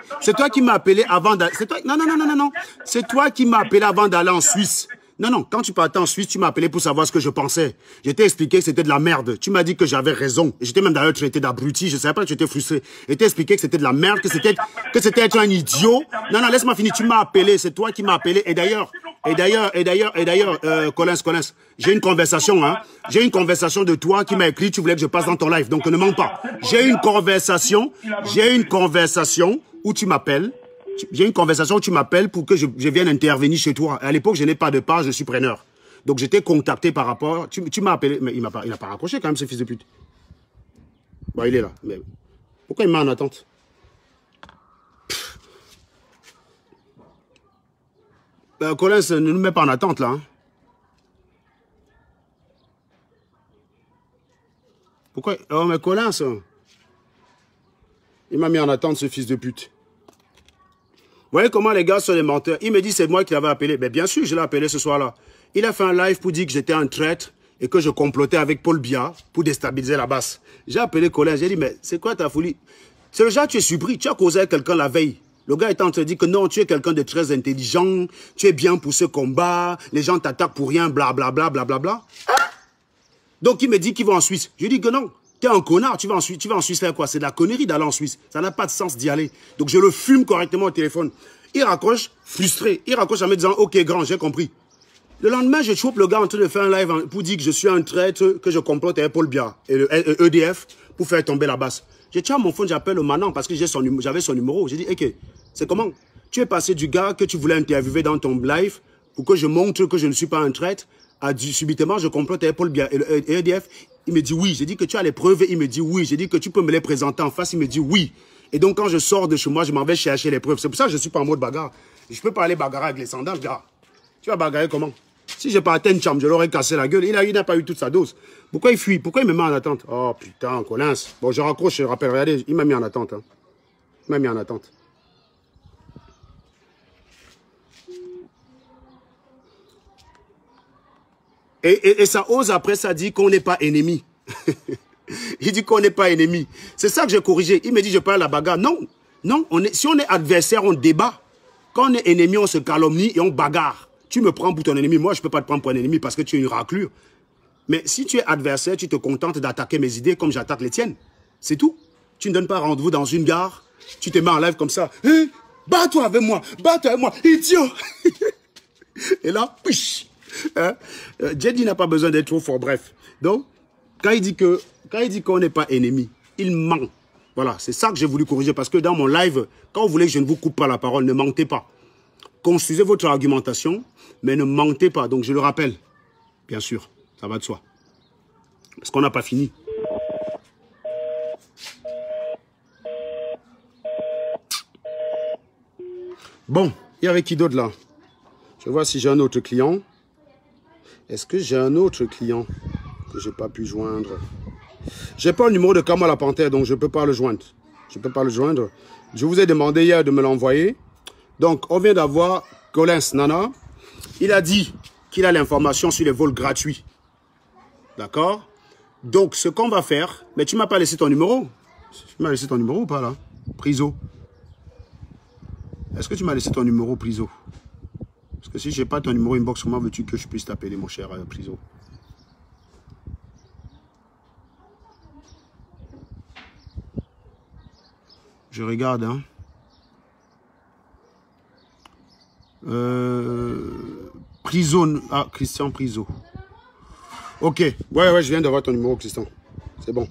avant d'aller... Non. C'est toi qui m'as appelé avant d'aller en Suisse. Non, quand tu partais en Suisse, tu m'as appelé pour savoir ce que je pensais. Je t'ai expliqué que c'était de la merde. Tu m'as dit que j'avais raison. Et j'étais même d'ailleurs traité d'abruti. Je savais pas que tu étais frustré. Je t'ai expliqué que c'était de la merde, que c'était être un idiot. Non, laisse-moi finir. Tu m'as appelé. C'est toi qui m'as appelé. Et d'ailleurs, Collins, j'ai une conversation, J'ai une conversation de toi qui m'a écrit. Tu voulais que je passe dans ton live. Donc ne mens pas. J'ai une conversation où tu m'appelles. J'ai une conversation où tu m'appelles pour que je vienne intervenir chez toi. À l'époque, je n'ai pas de part, je suis preneur. Donc, j'étais contacté par rapport... Tu m'as appelé, mais il n'a pas raccroché quand même, ce fils de pute. Bon, il est là. Mais pourquoi il m'a en attente? Collins, ne nous mets pas en attente, là. Pourquoi? Oh, mais Collins, il m'a mis en attente, ce fils de pute. Vous voyez comment les gars sont des menteurs. Il me dit c'est moi qui l'avais appelé. Mais bien sûr, je l'ai appelé ce soir-là. Il a fait un live pour dire que j'étais un traître et que je complotais avec Paul Biya pour déstabiliser la basse. J'ai appelé Colin, j'ai dit mais c'est quoi ta folie? C'est le genre, tu es surpris, tu as causé avec quelqu'un la veille. Le gars est en train de dire que non, tu es quelqu'un de très intelligent, tu es bien pour ce combat, les gens t'attaquent pour rien, blablabla, blablabla. Donc il me dit qu'il va en Suisse. Je lui dis que non. T'es un connard, tu vas en Suisse faire quoi? C'est de la connerie d'aller en Suisse. Ça n'a pas de sens d'y aller. Donc je le fume correctement au téléphone. Il raccroche, frustré. Il raccroche en me disant, ok grand, j'ai compris. Le lendemain, je chope le gars en train de faire un live pour dire que je suis un traître, que je complote avec Paul Biya et le EDF pour faire tomber la basse. Je tiens mon phone, j'appelle le manant parce que j'avais son numéro. J'ai dit, ok, c'est comment? Tu es passé du gars que tu voulais interviewer dans ton live pour que je montre que je ne suis pas un traître à du subitement, je complote avec Paul Biya et le EDF. Il me dit oui. J'ai dit que tu as les preuves. Il me dit oui. J'ai dit que tu peux me les présenter en face. Il me dit oui. Et donc, quand je sors de chez moi, je m'en vais chercher les preuves. C'est pour ça que je ne suis pas en mode bagarre. Je ne peux pas aller bagarrer avec les sandales, gars. Tu vas bagarrer comment? Si je partais une chambre, je l'aurais cassé la gueule. Il n'a pas eu toute sa dose. Pourquoi il fuit? Pourquoi il me met en attente? Oh putain, Collins. Bon, je raccroche, je rappelle. Regardez, il m'a mis en attente. Il m'a mis en attente. Et ça ose après, ça dit qu'on n'est pas ennemis. Il dit qu'on n'est pas ennemis. C'est ça que j'ai corrigé. Il me dit je parle à la bagarre. Non, si on est adversaire, on débat. Quand on est ennemi, on se calomnie et on bagarre. Tu me prends pour ton ennemi. Moi, je ne peux pas te prendre pour un ennemi parce que tu es une raclure. Mais si tu es adversaire, tu te contentes d'attaquer mes idées comme j'attaque les tiennes. C'est tout. Tu ne donnes pas rendez-vous dans une gare. Tu te mets en live comme ça. Hey, bats-toi avec moi, idiot. Et là, piche. Jedi n'a pas besoin d'être trop fort, bref. Donc, quand il dit qu'on n'est pas ennemis, il ment. Voilà, c'est ça que j'ai voulu corriger parce que dans mon live, quand vous voulez que je ne vous coupe pas la parole, ne mentez pas. Construisez votre argumentation, mais ne mentez pas. Donc, je le rappelle, bien sûr, ça va de soi. Parce qu'on n'a pas fini. Bon, il y avait qui d'autre là? Je vois si j'ai un autre client. Est-ce que j'ai un autre client que je n'ai pas pu joindre? Je n'ai pas le numéro de Kama la Panthère, donc je ne peux pas le joindre. Je ne peux pas le joindre. Je vous ai demandé hier de me l'envoyer. Donc, on vient d'avoir Collins Nana. Il a dit qu'il a l'information sur les vols gratuits. D'accord? Donc, ce qu'on va faire... Mais tu ne m'as pas laissé ton numéro? Tu m'as laissé ton numéro ou pas, là? Priso. Est-ce que tu m'as laissé ton numéro, Priso? Parce que si je n'ai pas ton numéro inbox, comment veux-tu que je puisse t'appeler, mon cher Priso? Je regarde, hein. Priso. Ah, Christian Priso. Ok. Ouais, je viens d'avoir ton numéro, Christian. C'est bon.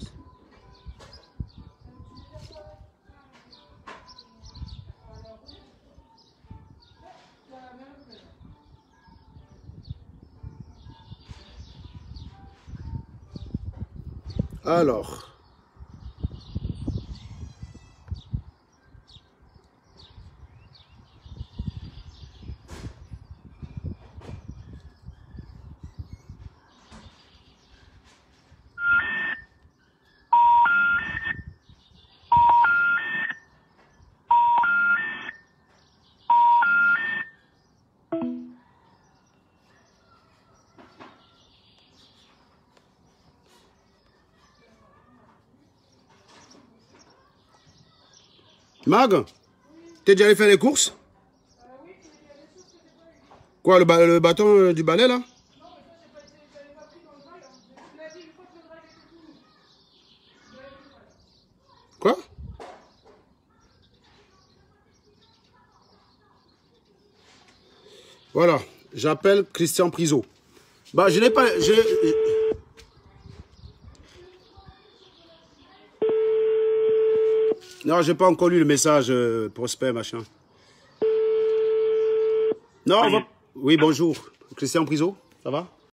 Alors, Mag, t'es déjà allé faire les courses? Quoi, le bâton du balai, là? Quoi? Voilà, j'appelle Christian Priso. Bah, je n'ai pas... Non, j'ai pas encore lu le message, Prosper, machin. Non, oui. Oui, bonjour. Christian Priso, ça va?